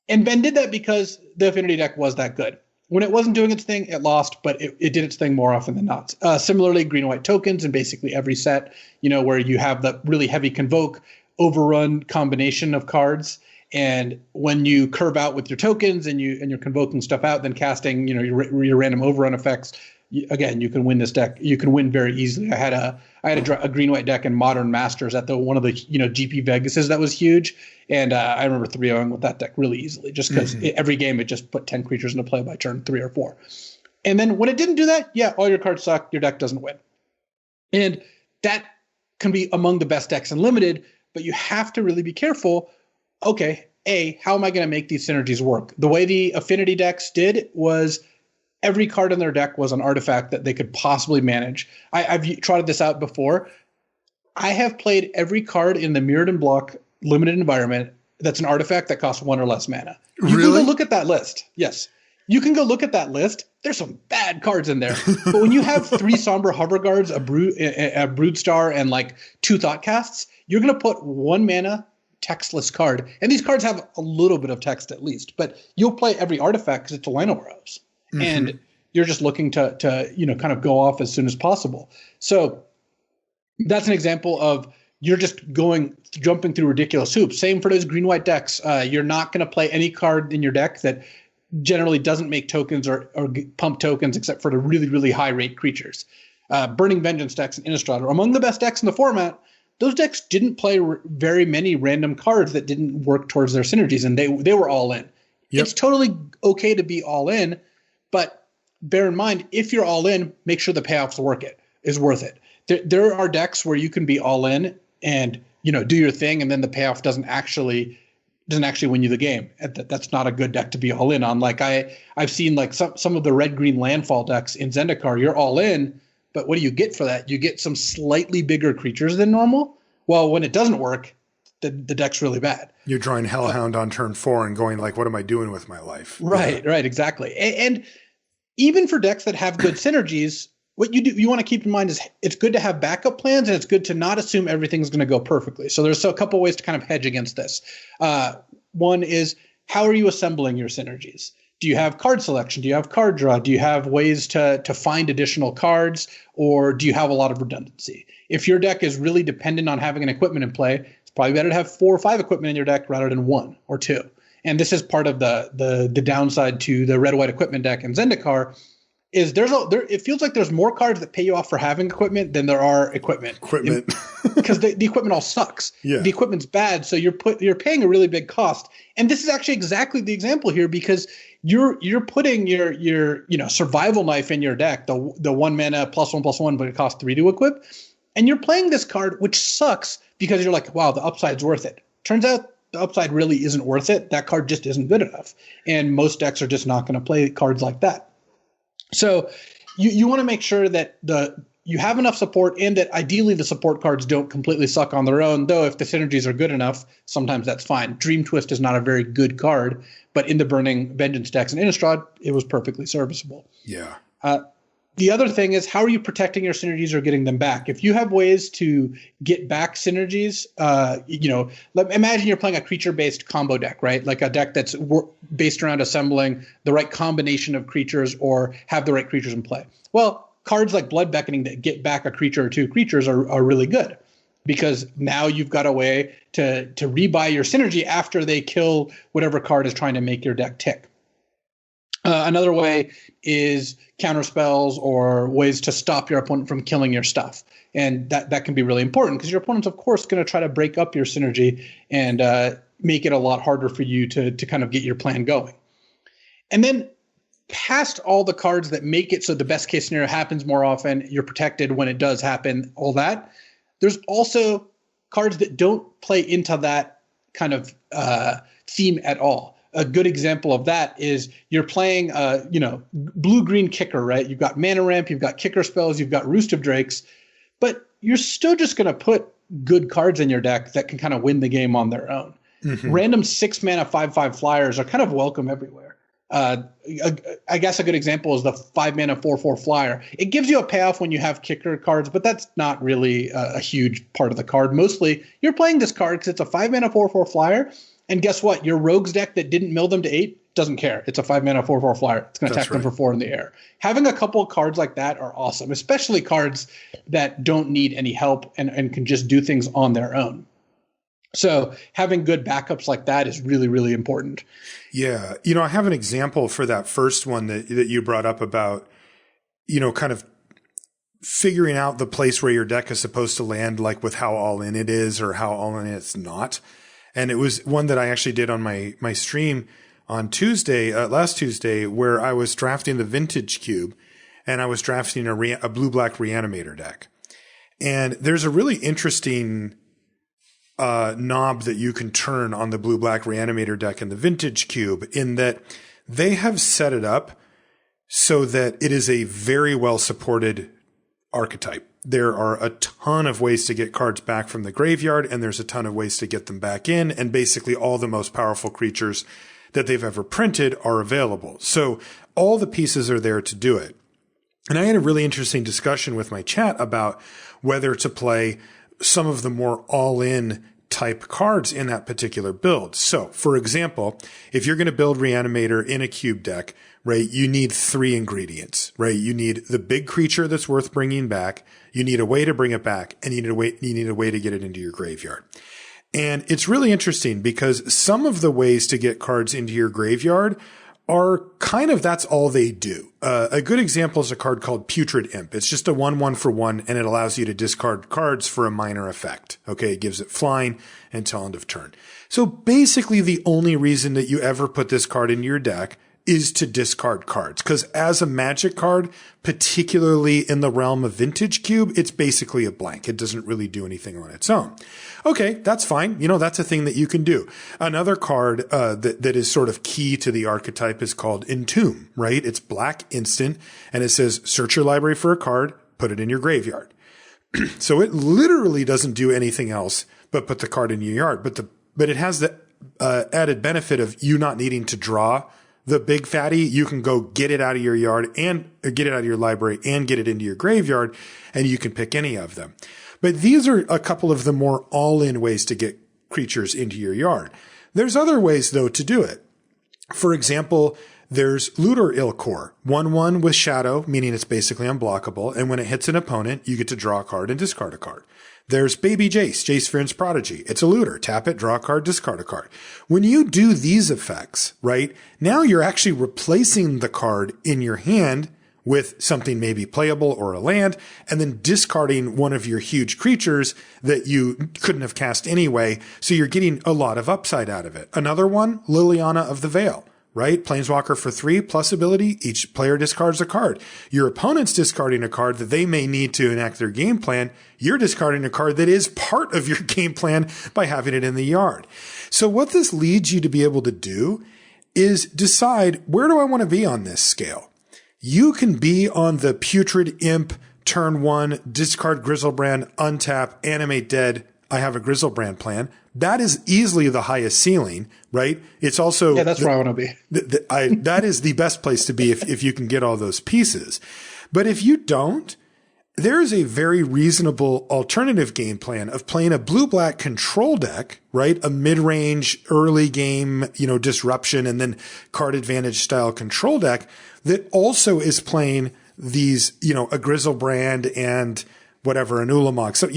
And Ben did that because the Affinity deck was that good. When it wasn't doing its thing, it lost, but it did its thing more often than not. Similarly, green-white tokens in basically every set, where you have the really heavy convoke, overrun combination of cards. And when you curve out with your tokens and you're convoking stuff out, then casting, your random overrun effects, again, you can win this deck. You can win very easily. I had a green-white deck in Modern Masters at one of the GP Vegases that was huge, and I remember 3-0ing with that deck really easily, just because every game it just put 10 creatures into play by turn 3 or 4. And then when it didn't do that, all your cards suck. Your deck doesn't win, and that can be among the best decks in limited. But you have to really be careful. Okay, how am I going to make these synergies work? The way the Affinity decks did was every card in their deck was an artifact that they could possibly manage. I've tried this out before. I have played every card in the Mirrodin block limited environment that's an artifact that costs 1 or less mana. You can go look at that list. Yes. You can go look at that list. There's some bad cards in there. But when you have 3 Somber Hoverguards, a Broodstar, and like 2 Thoughtcasts, you're going to put 1 mana textless card. And these cards have a little bit of text at least. But you'll play every artifact because it's a Lino Rose. And you're just looking to kind of go off as soon as possible. So that's an example of you're just jumping through ridiculous hoops. Same for those green-white decks. You're not going to play any card in your deck that generally doesn't make tokens or pump tokens except for the really, really high rate creatures. Burning Vengeance decks and Innistrad are among the best decks in the format. Those decks didn't play very many random cards that didn't work towards their synergies, and they were all in. Yep. It's totally okay to be all in, but bear in mind, if you're all in, make sure the payoffs is worth it. There are decks where you can be all in and do your thing, and then the payoff doesn't actually win you the game. That's not a good deck to be all in on. Like I've seen like some of the red-green landfall decks in Zendikar, you're all in, but what do you get for that? You get some slightly bigger creatures than normal. Well, when it doesn't work, the deck's really bad. You're drawing Hellhound on turn 4 and going like, what am I doing with my life? Right, exactly. And even for decks that have good synergies, what you want to keep in mind is it's good to have backup plans, and it's good to not assume everything's going to go perfectly. So there's a couple ways to kind of hedge against this. One is, how are you assembling your synergies? Do you have card selection? Do you have card draw? Do you have ways to find additional cards, or do you have a lot of redundancy? If your deck is really dependent on having an equipment in play, it's probably better to have 4 or 5 equipment in your deck rather than 1 or 2. And this is part of the downside to the red-white equipment deck in Zendikar, is it feels like there's more cards that pay you off for having equipment than there are equipment. Because the equipment all sucks. Yeah. The equipment's bad, so you're paying a really big cost. And this is actually exactly the example here, because you're putting your survival knife in your deck, the 1 mana +1/+1, but it costs 3 to equip. And you're playing this card, which sucks because you're like, wow, the upside's worth it. Turns out the upside really isn't worth it. That card just isn't good enough. And most decks are just not going to play cards like that. So you want to make sure that you have enough support, and that ideally the support cards don't completely suck on their own, though if the synergies are good enough, sometimes that's fine. Dream Twist is not a very good card, but in the Burning Vengeance decks and Innistrad, it was perfectly serviceable. Yeah. The other thing is, how are you protecting your synergies or getting them back? If you have ways to get back synergies, imagine you're playing a creature-based combo deck, right? Like a deck that's based around assembling the right combination of creatures or have the right creatures in play. Well, cards like Blood Beckoning that get back a creature or 2 creatures are really good, because now you've got a way to rebuy your synergy after they kill whatever card is trying to make your deck tick. Another way is counter spells or ways to stop your opponent from killing your stuff. And that can be really important, because your opponent's, of course, going to try to break up your synergy and make it a lot harder for you to kind of get your plan going. And then past all the cards that make it so the best case scenario happens more often, you're protected when it does happen, all that, there's also cards that don't play into that kind of theme at all. A good example of that is you're playing, blue-green kicker, right? You've got Mana Ramp, you've got kicker spells, you've got Roost of Drakes, but you're still just going to put good cards in your deck that can kind of win the game on their own. Mm-hmm. Random 6-mana 5/5 flyers are kind of welcome everywhere. I guess a good example is the 5-mana 4/4 flyer. It gives you a payoff when you have kicker cards, but that's not really a huge part of the card. Mostly, you're playing this card because it's a 5-mana 4/4 flyer. And guess what? Your rogues deck that didn't mill them to 8 doesn't care. It's a 5-mana 4/4 flyer. It's going to attack them for 4 in the air. Having a couple of cards like that are awesome, especially cards that don't need any help and can just do things on their own. So having good backups like that is really, really important. Yeah. I have an example for that first one that you brought up about, kind of figuring out the place where your deck is supposed to land, like with how all in it is or how all in it's not. And it was one that I actually did on my stream on last Tuesday, where I was drafting the Vintage Cube, and I was drafting a blue-black Reanimator deck. And there's a really interesting knob that you can turn on the blue-black Reanimator deck in the Vintage Cube, in that they have set it up so that it is a very well-supported archetype. There are a ton of ways to get cards back from the graveyard, and there's a ton of ways to get them back in, and basically all the most powerful creatures that they've ever printed are available. So all the pieces are there to do it. And I had a really interesting discussion with my chat about whether to play some of the more all-in type cards in that particular build. So, for example, if you're going to build Reanimator in a cube deck, right, you need 3 ingredients, right? You need the big creature that's worth bringing back. You need a way to bring it back, and you need a way to get it into your graveyard. And it's really interesting because some of the ways to get cards into your graveyard are kind of, that's all they do. A good example is a card called Putrid Imp. It's just a 1/1 for 1, and it allows you to discard cards for a minor effect. Okay, it gives it flying until end of turn. So basically the only reason that you ever put this card into your deck is to discard cards. Because as a Magic card, particularly in the realm of Vintage Cube, it's basically a blank. It doesn't really do anything on its own. Okay, that's fine. That's a thing that you can do. Another card that is sort of key to the archetype is called Entomb, right? It's black instant, and it says, search your library for a card, put it in your graveyard. So it literally doesn't do anything else but put the card in your yard. But it has the added benefit of you not needing to draw the big fatty. You can go get it out of your yard and get it out of your library and get it into your graveyard, and you can pick any of them. But these are a couple of the more all-in ways to get creatures into your yard. There's other ways, though, to do it. For example, there's Looter Ilkor, 1/1 with Shadow, meaning it's basically unblockable, and when it hits an opponent, you get to draw a card and discard a card. There's Baby Jace, Jace Fearn's Prodigy. It's a looter. Tap it, draw a card, discard a card. When you do these effects, right, now you're actually replacing the card in your hand with something maybe playable or a land, and then discarding one of your huge creatures that you couldn't have cast anyway. So you're getting a lot of upside out of it. Another one, Liliana of the Veil, right? Planeswalker for 3 plus ability. Each player discards a card. Your opponent's discarding a card that they may need to enact their game plan. You're discarding a card that is part of your game plan by having it in the yard. So what this leads you to be able to do is decide, where do I want to be on this scale? You can be on the Putrid Imp, turn 1, discard Grizzlebrand, untap, animate dead. I have a Grizzlebrand plan. That is easily the highest ceiling, right? It's also... Yeah, that's where I want to be. That is the best place to be if you can get all those pieces. But if you don't, there is a very reasonable alternative game plan of playing a blue-black control deck, right? A mid-range, early game, disruption and then card advantage style control deck that also is playing these, a Grizzlebrand and whatever, an Ulamog. So,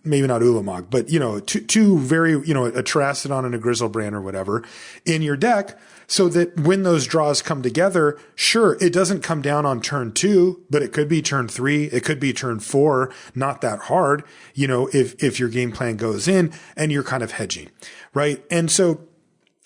maybe not Ulamog, but, two very, a Terracodon and a Grizzlebrand or whatever in your deck, so that when those draws come together, sure, it doesn't come down on turn 2, but it could be turn 3. It could be turn 4. Not that hard, if your game plan goes in and you're kind of hedging, right? And so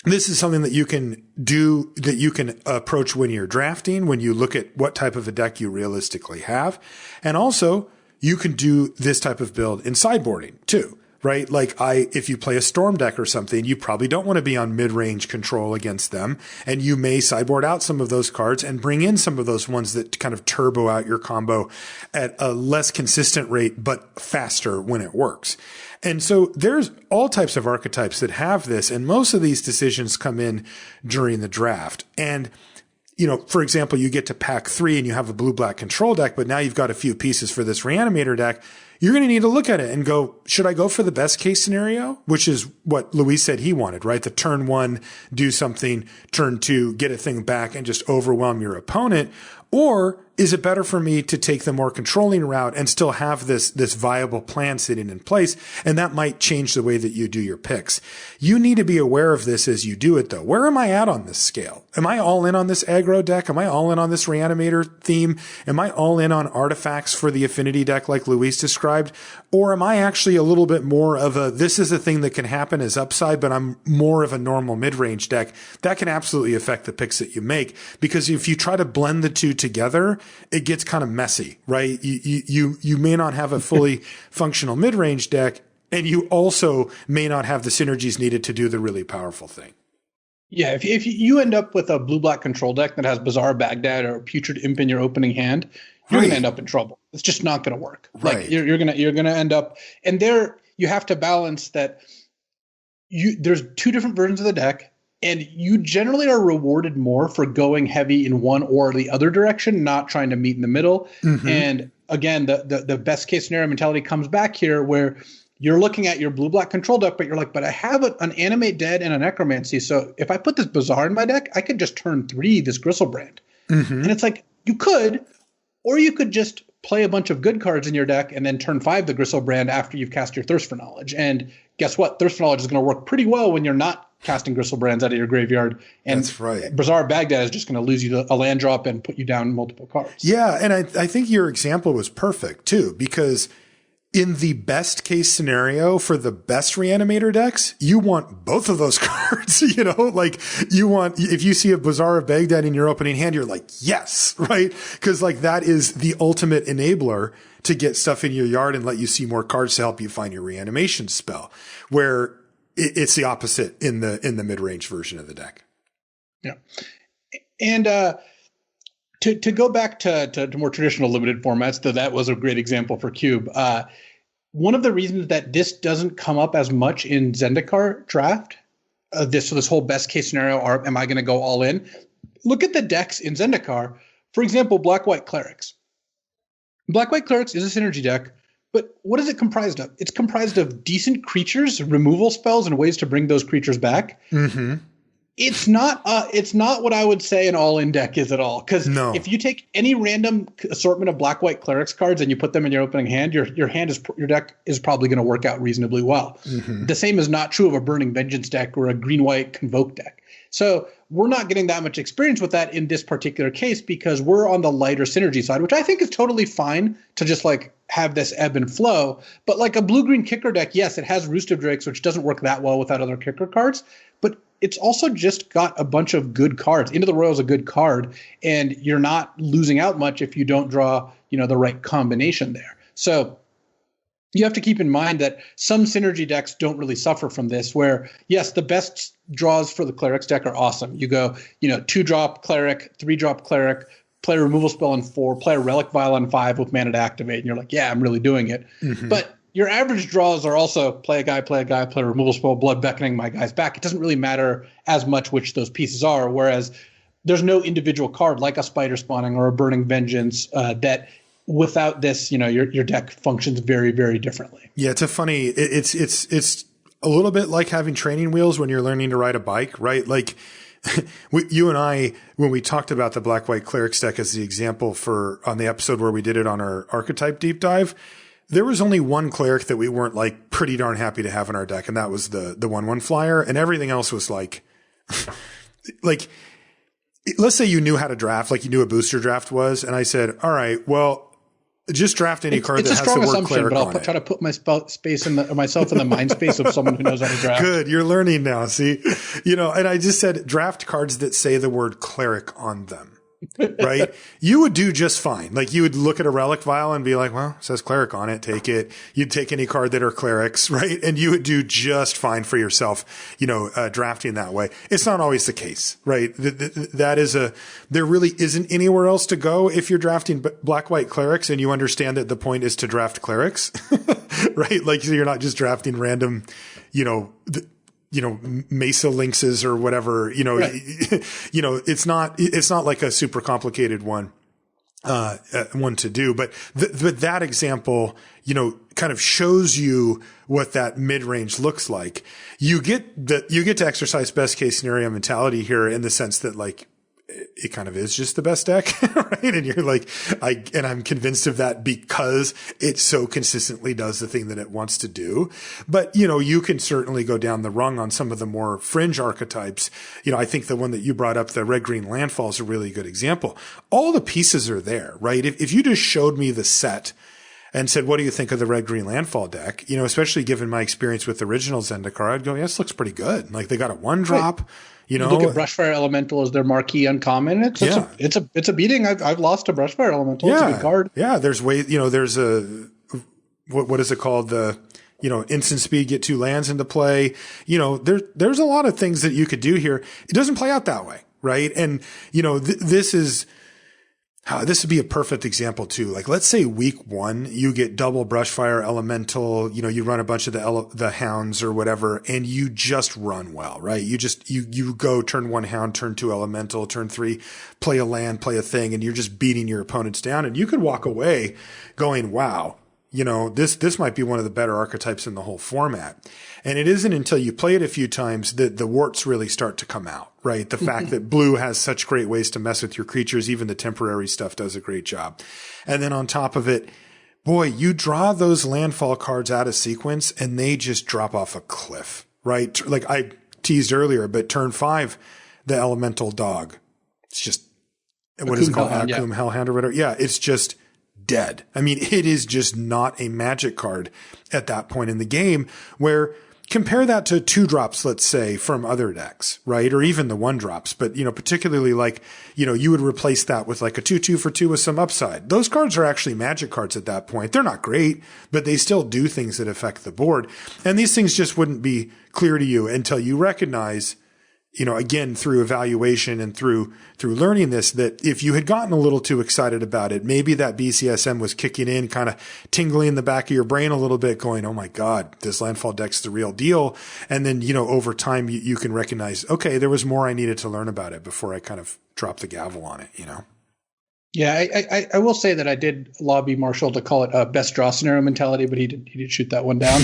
this is something that you can do, that you can approach when you're drafting, when you look at what type of a deck you realistically have. And also, you can do this type of build in sideboarding too, right? Like if you play a Storm deck or something, you probably don't want to be on mid-range control against them. And you may sideboard out some of those cards and bring in some of those ones that kind of turbo out your combo at a less consistent rate, but faster when it works. And so there's all types of archetypes that have this. And most of these decisions come in during the draft. And for example, you get to pack 3 and you have a blue-black control deck, but now you've got a few pieces for this Reanimator deck. You're going to need to look at it and go, should I go for the best case scenario? Which is what Luis said he wanted, right? The turn 1, do something, turn 2, get a thing back and just overwhelm your opponent. Or is it better for me to take the more controlling route and still have this viable plan sitting in place? And that might change the way that you do your picks. You need to be aware of this as you do it, though. Where am I at on this scale? Am I all in on this aggro deck? Am I all in on this Reanimator theme? Am I all in on artifacts for the affinity deck like Luis described? Or am I actually a little bit more of this is a thing that can happen as upside, but I'm more of a normal mid-range deck? That can absolutely affect the picks that you make, because if you try to blend the two together, it gets kind of messy, right? You may not have a fully functional mid-range deck, and you also may not have the synergies needed to do the really powerful thing. Yeah, if you end up with a blue-black control deck that has Bizarre Baghdad or Putrid Imp in your opening hand, you're going to end up in trouble. It's just not going to work. Right. Like you're going to end up, and there you have to balance that. There's 2 different versions of the deck. And you generally are rewarded more for going heavy in one or the other direction, not trying to meet in the middle. Mm-hmm. And again, the best case scenario mentality comes back here, where you're looking at your blue-black control deck, but you're like, but I have an Animate Dead and a Necromancy. So if I put this Bazaar in my deck, I could just turn 3 this Grizzlebrand. Mm-hmm. And it's like, you could, or you could just play a bunch of good cards in your deck and then turn 5 the Grizzlebrand after you've cast your Thirst for Knowledge. And guess what? Thirst for Knowledge is going to work pretty well when you're not casting Gristlebrands out of your graveyard. And that's right. Bizarre Baghdad is just going to lose you a land drop and put you down multiple cards. Yeah, and I think your example was perfect too, because in the best case scenario for the best Reanimator decks, you want both of those cards, like you want, if you see a Bazaar of Baghdad in your opening hand, you're like, yes, right? Because like that is the ultimate enabler to get stuff in your yard and let you see more cards to help you find your reanimation spell, where it's the opposite in the mid-range version of the deck. Yeah. And to go back to more traditional limited formats, though that was a great example for Cube, one of the reasons that this doesn't come up as much in Zendikar draft, this whole best case scenario, or am I going to go all in? Look at the decks in Zendikar. For example, Black-White Clerics. Black-White Clerics is a synergy deck. But what is it comprised of? It's comprised of decent creatures, removal spells, and ways to bring those creatures back. Mm-hmm. It's not what I would say an all-in deck is at all. Because if you take any random assortment of Black-White Clerics cards and you put them in your opening hand, your deck is probably going to work out reasonably well. Mm-hmm. The same is not true of a Burning Vengeance deck or a green-white Convoke deck. So we're not getting that much experience with that in this particular case because we're on the lighter synergy side, which I think is totally fine to just like have this ebb and flow. But like a blue-green kicker deck, yes, it has Roost of Drakes, which doesn't work that well without other kicker cards, but it's also just got a bunch of good cards. Into the Royal is a good card, and you're not losing out much if you don't draw, the right combination there. So you have to keep in mind that some synergy decks don't really suffer from this, where, yes, the best draws for the Clerics deck are awesome. You go, 2-drop Cleric, 3-drop Cleric, play a removal spell on 4, play a Relic Vial on 5 with mana to activate, and you're like, yeah, I'm really doing it. Mm-hmm. But your average draws are also play a guy, play a removal spell, Blood Beckoning, my guy's back. It doesn't really matter as much which those pieces are, whereas there's no individual card like a Spider Spawning or a Burning Vengeance that without this, your deck functions very, very differently. Yeah, it's it's a little bit like having training wheels when you're learning to ride a bike, right? Like you and I, when we talked about the Black-White Clerics deck as the example on the episode where we did it on our archetype deep dive, there was only one cleric that we weren't like pretty darn happy to have in our deck, and that was the 1/1 flyer, and everything else was like let's say you knew how to draft, like you knew what booster draft was, and I said, all right, well, just draft any card that has the word cleric but I'll on it. try to put myself in the mind space of someone who knows how to draft. Good, you're learning now. See, and I just said draft cards that say the word cleric on them. Right? You would do just fine. Like you would look at a Relic Vial and be like, well, it says cleric on it. Take it. You'd take any card that are clerics, right? And you would do just fine for yourself, drafting that way. It's not always the case, right? There really isn't anywhere else to go if you're drafting Black-White Clerics and you understand that the point is to draft clerics, right? Like so you're not just drafting random, Mesa Lynxes or whatever, right. It's not like a super complicated one to do, but that example, kind of shows you what that mid-range looks like. You get to exercise best case scenario mentality here in the sense that like, it kind of is just the best deck, right? And you're like, I'm convinced of that because it so consistently does the thing that it wants to do. But, you can certainly go down the rung on some of the more fringe archetypes. I think the one that you brought up, the red-green landfall, is a really good example. All the pieces are there, right? If you just showed me the set and said, what do you think of the red-green landfall deck? Especially given my experience with original Zendikar, I'd go, yeah, this looks pretty good. Like they got a 1-drop. Right. You look at Brushfire Elemental as their marquee uncommon. It's a beating. I've lost to Brushfire Elemental. It's a good card. Yeah, there's ways. There's a what is it called? The instant speed, get 2 lands into play. There's a lot of things that you could do here. It doesn't play out that way, right? And this would be a perfect example too. Like, let's say week 1, you get double Brushfire Elemental, you run a bunch of the hounds or whatever, and you just run well, right? You go turn 1 hound, turn 2 elemental, turn 3, play a land, play a thing, and you're just beating your opponents down. And you could walk away going, wow, this might be one of the better archetypes in the whole format. And it isn't until you play it a few times that the warts really start to come out, right? The fact that blue has such great ways to mess with your creatures, even the temporary stuff does a great job. And then on top of it, boy, you draw those landfall cards out of sequence and they just drop off a cliff, right? Like I teased earlier, but turn 5, the elemental dog. It's just, what is it called? Akum Hellhound or whatever. Yeah, it's just dead. I mean, it is just not a magic card at that point in the game, where compare that to 2-drops, let's say, from other decks, right? Or even the 1-drops. But, particularly like, you would replace that with like a 2/2 for 2 with some upside. Those cards are actually magic cards at that point. They're not great, but they still do things that affect the board. And these things just wouldn't be clear to you until you recognize, again, through evaluation and through learning this, that if you had gotten a little too excited about it, maybe that BCSM was kicking in, kind of tingling in the back of your brain a little bit, going, oh my God, this landfall deck's the real deal. And then, over time, you can recognize, okay, there was more I needed to learn about it before I kind of dropped the gavel on it, Yeah, I will say that I did lobby Marshall to call it a best draw scenario mentality, but he did shoot that one down.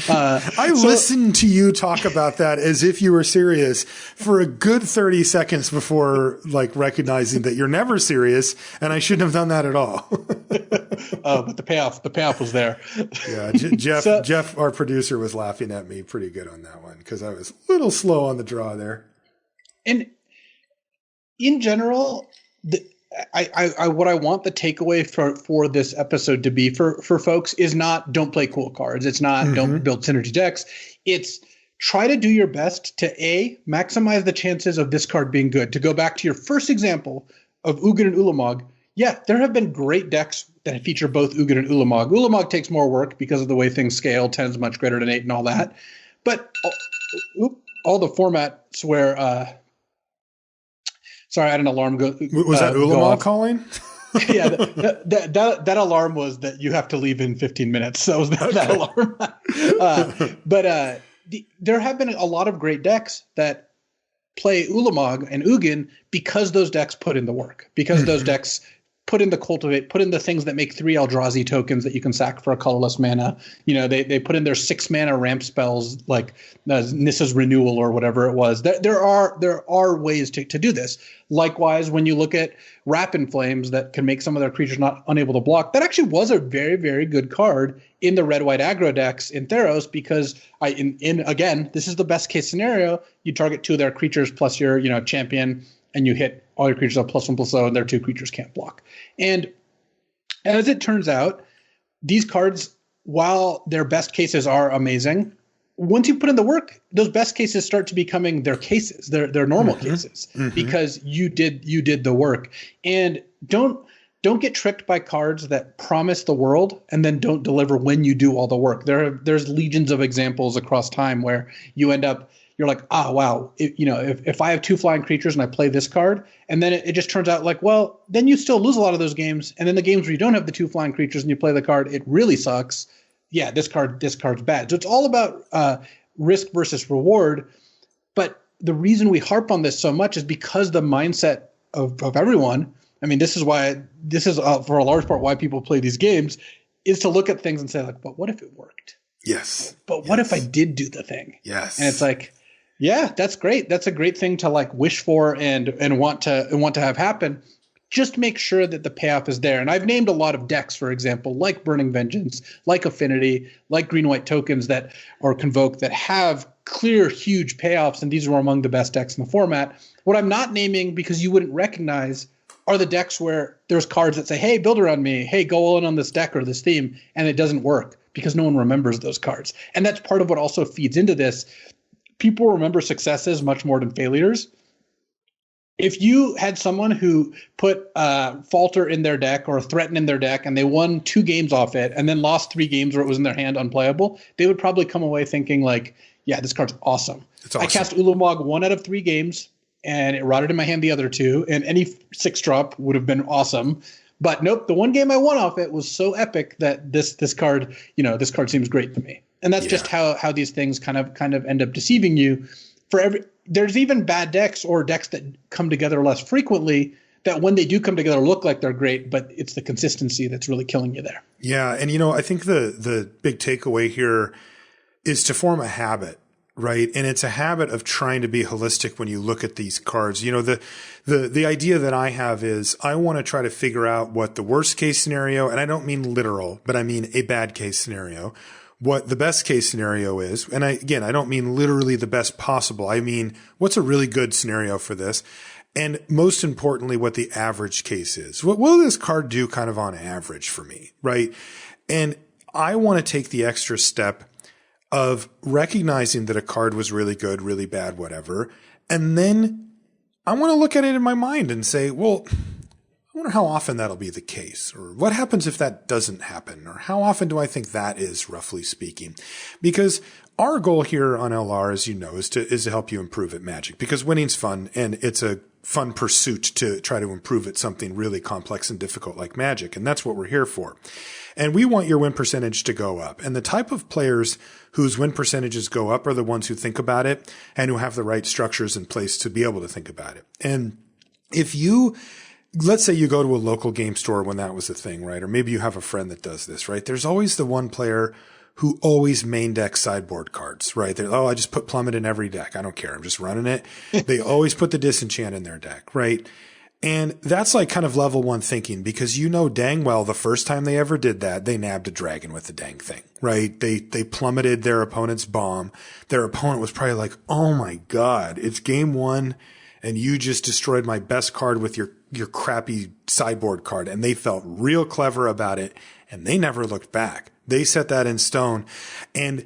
I listened to you talk about that as if you were serious for a good 30 seconds before like recognizing that you're never serious, and I shouldn't have done that at all. but the payoff was there. Yeah, Jeff, our producer, was laughing at me pretty good on that one because I was a little slow on the draw there. And in general, what I want the takeaway for this episode to be for folks is not don't play cool cards. It's not don't build synergy decks. It's try to do your best to maximize the chances of this card being good. To go back to your first example of Ugin and Ulamog, yeah, there have been great decks that feature both Ugin and Ulamog. Ulamog takes more work because of the way things scale, 10 is much greater than 8 and all that. But all the formats where sorry, I had an alarm go. Was that Ulamog calling? Yeah, that alarm was that you have to leave in 15 minutes. So that was that alarm. But there have been a lot of great decks that play Ulamog and Ugin because those decks put in the work, because those decks put in the cultivate, put in the things that make 3 Eldrazi tokens that you can sack for a colorless mana. You know, they put in their 6 mana ramp spells like Nissa's Renewal or whatever it was. There are ways to do this. Likewise, when you look at Wrap in Flames that can make some of their creatures unable to block, that actually was a very, very good card in the red-white aggro decks in Theros because again, this is the best case scenario. You target 2 of their creatures plus your champion, and you hit all your creatures are +1/+0, and their 2 creatures can't block. And as it turns out, these cards, while their best cases are amazing, once you put in the work, those best cases start to becoming their cases, their normal cases, because you did the work. And don't get tricked by cards that promise the world and then don't deliver when you do all the work. There's legions of examples across time where you end up. You're like, wow, if I have 2 flying creatures and I play this card, and then it just turns out like, well, then you still lose a lot of those games. And then the games where you don't have the 2 flying creatures and you play the card, it really sucks. Yeah, this card's bad. So it's all about risk versus reward. But the reason we harp on this so much is because the mindset of everyone, I mean, this is for a large part why people play these games, is to look at things and say like, but what if it worked? Yes. But what if I did do the thing? Yes. And it's like, yeah, that's great. That's a great thing to like wish for and want to have happen. Just make sure that the payoff is there. And I've named a lot of decks, for example, like Burning Vengeance, like Affinity, like green-white tokens that or Convoke that have clear, huge payoffs. And these are among the best decks in the format. What I'm not naming because you wouldn't recognize are the decks where there's cards that say, hey, build around me. Hey, go all in on this deck or this theme. And it doesn't work because no one remembers those cards. And that's part of what also feeds into this. People remember successes much more than failures. If you had someone who put Falter in their deck or Threaten in their deck and they won 2 games off it and then lost 3 games where it was in their hand unplayable, they would probably come away thinking like, yeah, this card's awesome. It's awesome. I cast Ulamog 1 out of 3 games and it rotted in my hand the other 2, and any 6-drop would have been awesome. But nope, the 1 game I won off it was so epic that this card, this card seems great to me. And that's just how these things kind of end up deceiving you. There's even bad decks or decks that come together less frequently that when they do come together look like they're great, but it's the consistency that's really killing you there. Yeah, and I think the big takeaway here is to form a habit, right? And it's a habit of trying to be holistic when you look at these cards. The idea that I have is I want to try to figure out what the worst case scenario, and I don't mean literal, but I mean a bad case scenario, what the best case scenario is. And I don't mean literally the best possible. I mean, what's a really good scenario for this? And most importantly, what the average case is. What will this card do kind of on average for me, right? And I want to take the extra step of recognizing that a card was really good, really bad, whatever. And then I want to look at it in my mind and say, well, I wonder how often that'll be the case, or what happens if that doesn't happen, or how often do I think that is, roughly speaking? Because our goal here on LR, as you know, is to help you improve at Magic, because winning's fun and it's a fun pursuit to try to improve at something really complex and difficult like Magic. And that's what we're here for. And we want your win percentage to go up. And the type of players whose win percentages go up are the ones who think about it and who have the right structures in place to be able to think about it. And let's say you go to a local game store when that was a thing, right? Or maybe you have a friend that does this, right? There's always the one player who always main deck sideboard cards, right? I just put Plummet in every deck. I don't care. I'm just running it. They always put the Disenchant in their deck, right? And that's like kind of level one thinking, because you know dang well the first time they ever did that, they nabbed a dragon with the dang thing, right? They plummeted their opponent's bomb. Their opponent was probably like, oh my God, it's game one and you just destroyed my best card with your crappy sideboard card. And they felt real clever about it and they never looked back. They set that in stone. And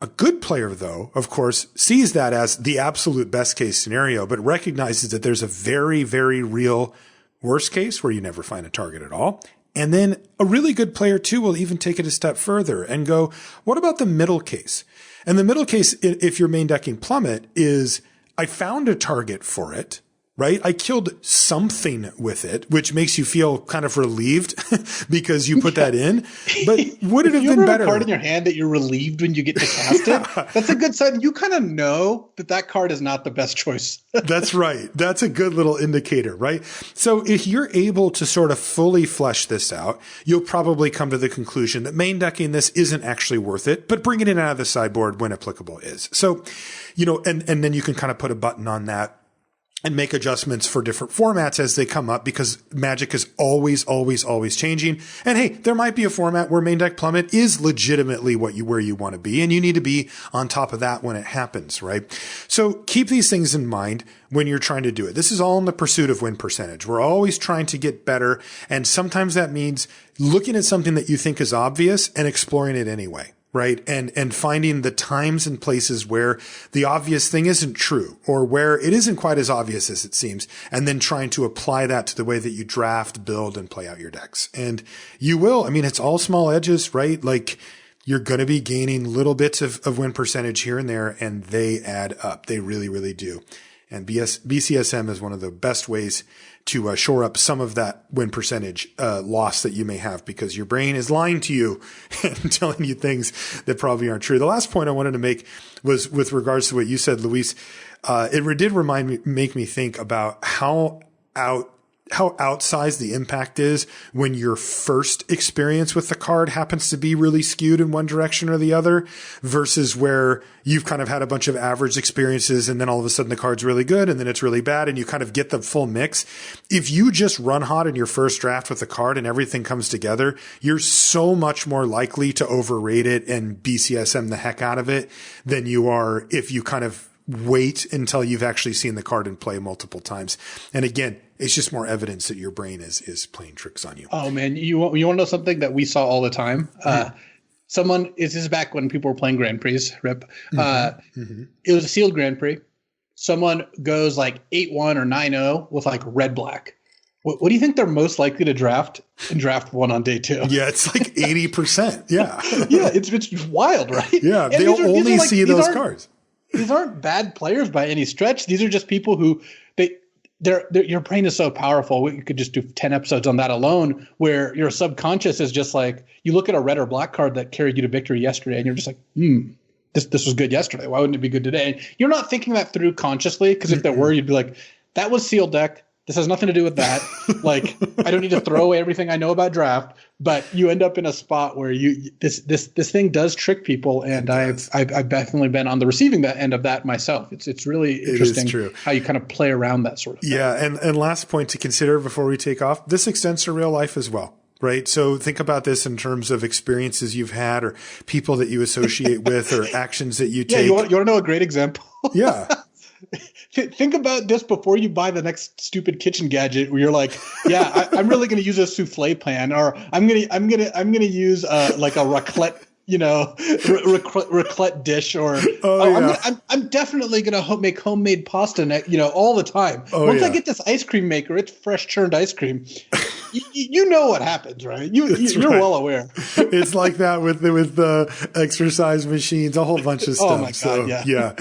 a good player, though, of course, sees that as the absolute best case scenario, but recognizes that there's a very, very real worst case where you never find a target at all. And then a really good player, too, will even take it a step further and go, what about the middle case? And the middle case, if you're main decking Plummet, is I found a target for it. Right? I killed something with it, which makes you feel kind of relieved because you put that in. But would it have been better? If you have a card in your hand that you're relieved when you get to cast it, that's a good sign. You kind of know that card is not the best choice. That's right. That's a good little indicator, right? So if you're able to sort of fully flesh this out, you'll probably come to the conclusion that main decking this isn't actually worth it, but bringing it out of the sideboard when applicable is. So, and then you can kind of put a button on that and make adjustments for different formats as they come up, because Magic is always, always, always changing. And hey, there might be a format where main deck Plummet is legitimately where you want to be, and you need to be on top of that when it happens, right? So keep these things in mind when you're trying to do it. This is all in the pursuit of win percentage. We're always trying to get better, and sometimes that means looking at something that you think is obvious and exploring it anyway. Right. And finding the times and places where the obvious thing isn't true, or where it isn't quite as obvious as it seems, and then trying to apply that to the way that you draft, build, and play out your decks. And you will. I mean, it's all small edges, right? Like, you're going to be gaining little bits of win percentage here and there, and they add up. They really, really do. And BCSM is one of the best ways to shore up some of that win percentage loss that you may have, because your brain is lying to you and telling you things that probably aren't true. The last point I wanted to make was with regards to what you said, Luis. It did make me think about how outsized the impact is when your first experience with the card happens to be really skewed in one direction or the other, versus where you've kind of had a bunch of average experiences and then all of a sudden the card's really good and then it's really bad and you kind of get the full mix. If you just run hot in your first draft with the card and everything comes together, you're so much more likely to overrate it and BCSM the heck out of it than you are if you kind of wait until you've actually seen the card in play multiple times. And again, it's just more evidence that your brain is playing tricks on you. Oh man, you want to know something that we saw all the time? This is back when people were playing Grand Prix, RIP. It was a sealed Grand Prix. Someone goes like 8-1 or 9-0 with like red-black. What do you think they're most likely to draft in draft one on day two? Yeah, it's like 80%. Yeah. Yeah, it's wild, right? Yeah, and they'll only see those cards. These aren't bad players by any stretch. These are just people who your brain is so powerful. We could just do 10 episodes on that alone, where your subconscious is just like, you look at a red or black card that carried you to victory yesterday and you're just like, this was good yesterday. Why wouldn't it be good today? And you're not thinking that through consciously, because if there were, you'd be like, that was sealed deck. This has nothing to do with that. Like, I don't need to throw away everything I know about draft. But you end up in a spot where this thing does trick people, and I've definitely been on the receiving end of that myself. It's really interesting how you kind of play around that sort of thing. Yeah, and last point to consider before we take off: this extends to real life as well. Right. So think about this in terms of experiences you've had, or people that you associate with, or actions that you take. You want to know a great example? Yeah. Think about this before you buy the next stupid kitchen gadget where you're like, yeah, I'm really going to use a souffle pan, or I'm going to use like a raclette, raclette dish, or I'm definitely going to make homemade pasta, all the time. Once I get this ice cream maker, it's fresh churned ice cream. You know what happens, right? You're right. Well aware. It's like that with the exercise machines, a whole bunch of stuff. Oh my God, yeah.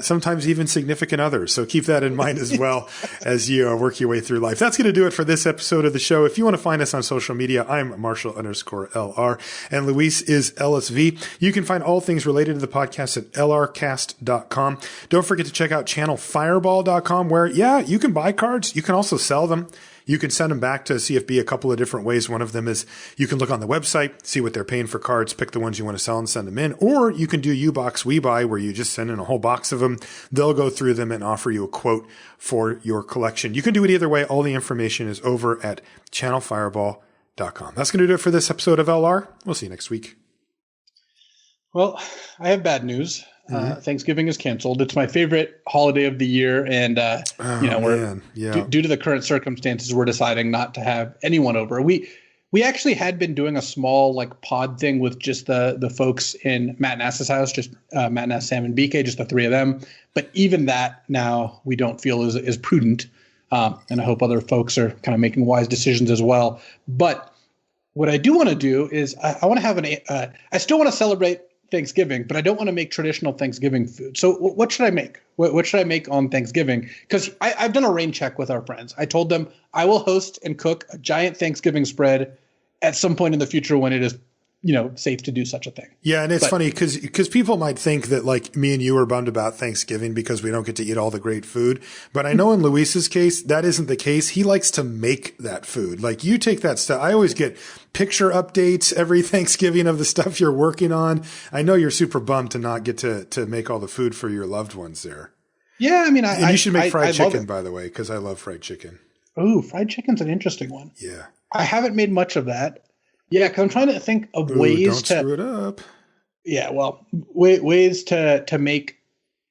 Sometimes even significant others. So keep that in mind as well as you work your way through life. That's going to do it for this episode of the show. If you want to find us on social media, I'm Marshall_LR, and Luis is LSV. You can find all things related to the podcast at lrcast.com. Don't forget to check out channelfireball.com, where, you can buy cards. You can also sell them. You can send them back to CFB a couple of different ways. One of them is you can look on the website, see what they're paying for cards, pick the ones you want to sell and send them in. Or you can do U-Box We Buy, where you just send in a whole box of them. They'll go through them and offer you a quote for your collection. You can do it either way. All the information is over at channelfireball.com. That's going to do it for this episode of LR. We'll see you next week. Well, I have bad news. Thanksgiving is canceled. It's my favorite holiday of the year, and due to the current circumstances, we're deciding not to have anyone over. We actually had been doing a small like pod thing with just the folks in Matt Nass's house, just Matt Nass, Sam, and BK, just the three of them. But even that now we don't feel is prudent, and I hope other folks are kind of making wise decisions as well. But what I do want to do is I want to have I still want to celebrate Thanksgiving, but I don't want to make traditional Thanksgiving food. So what should I make? What should I make on Thanksgiving? Because I've done a rain check with our friends. I told them I will host and cook a giant Thanksgiving spread at some point in the future when it is, safe to do such a thing. Yeah. And it's funny because people might think that like me and you are bummed about Thanksgiving because we don't get to eat all the great food. But I know in Luis's case, that isn't the case. He likes to make that food. Like you take that stuff. I always get picture updates every Thanksgiving of the stuff you're working on. I know you're super bummed to not get to make all the food for your loved ones there. Yeah. I mean, you should make fried chicken, by the way, because I love fried chicken. Oh, fried chicken's an interesting one. Yeah. I haven't made much of that. Yeah, because I'm trying to think of ways to screw it up. Yeah, well, ways to make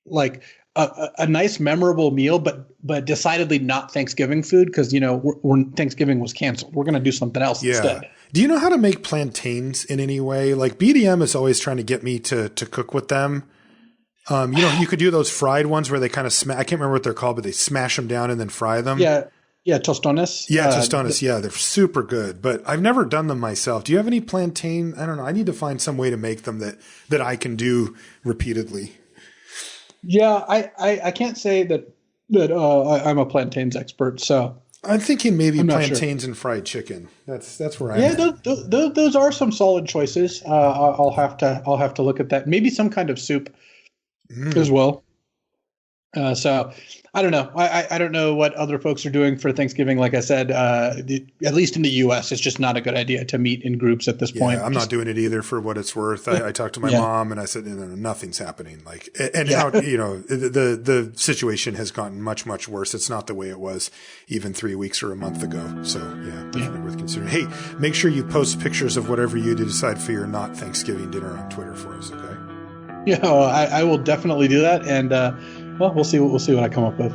like a nice, memorable meal, but decidedly not Thanksgiving food because Thanksgiving was canceled. We're going to do something else instead. Do you know how to make plantains in any way? Like BDM is always trying to get me to cook with them. You could do those fried ones where they kind of I can't remember what they're called, but they smash them down and then fry them. Yeah, tostones. Yeah, tostones. They're super good, but I've never done them myself. Do you have any plantain? I don't know. I need to find some way to make them that I can do repeatedly. Yeah, I can't say that I'm a plantains expert. So I'm thinking maybe plantains and fried chicken. That's where I'm at. Yeah, those are some solid choices. I'll have to look at that. Maybe some kind of soup as well. So I don't know. I don't know what other folks are doing for Thanksgiving. Like I said, at least in the U.S., it's just not a good idea to meet in groups at this point. I'm not doing it either for what it's worth. I talked to my mom and I said, nothing's happening. Now, the situation has gotten much, much worse. It's not the way it was even 3 weeks or a month ago. So definitely worth considering. Hey, make sure you post pictures of whatever you decide for your not Thanksgiving dinner on Twitter for us. Okay. Yeah, I will definitely do that. And, we'll see what I come up with.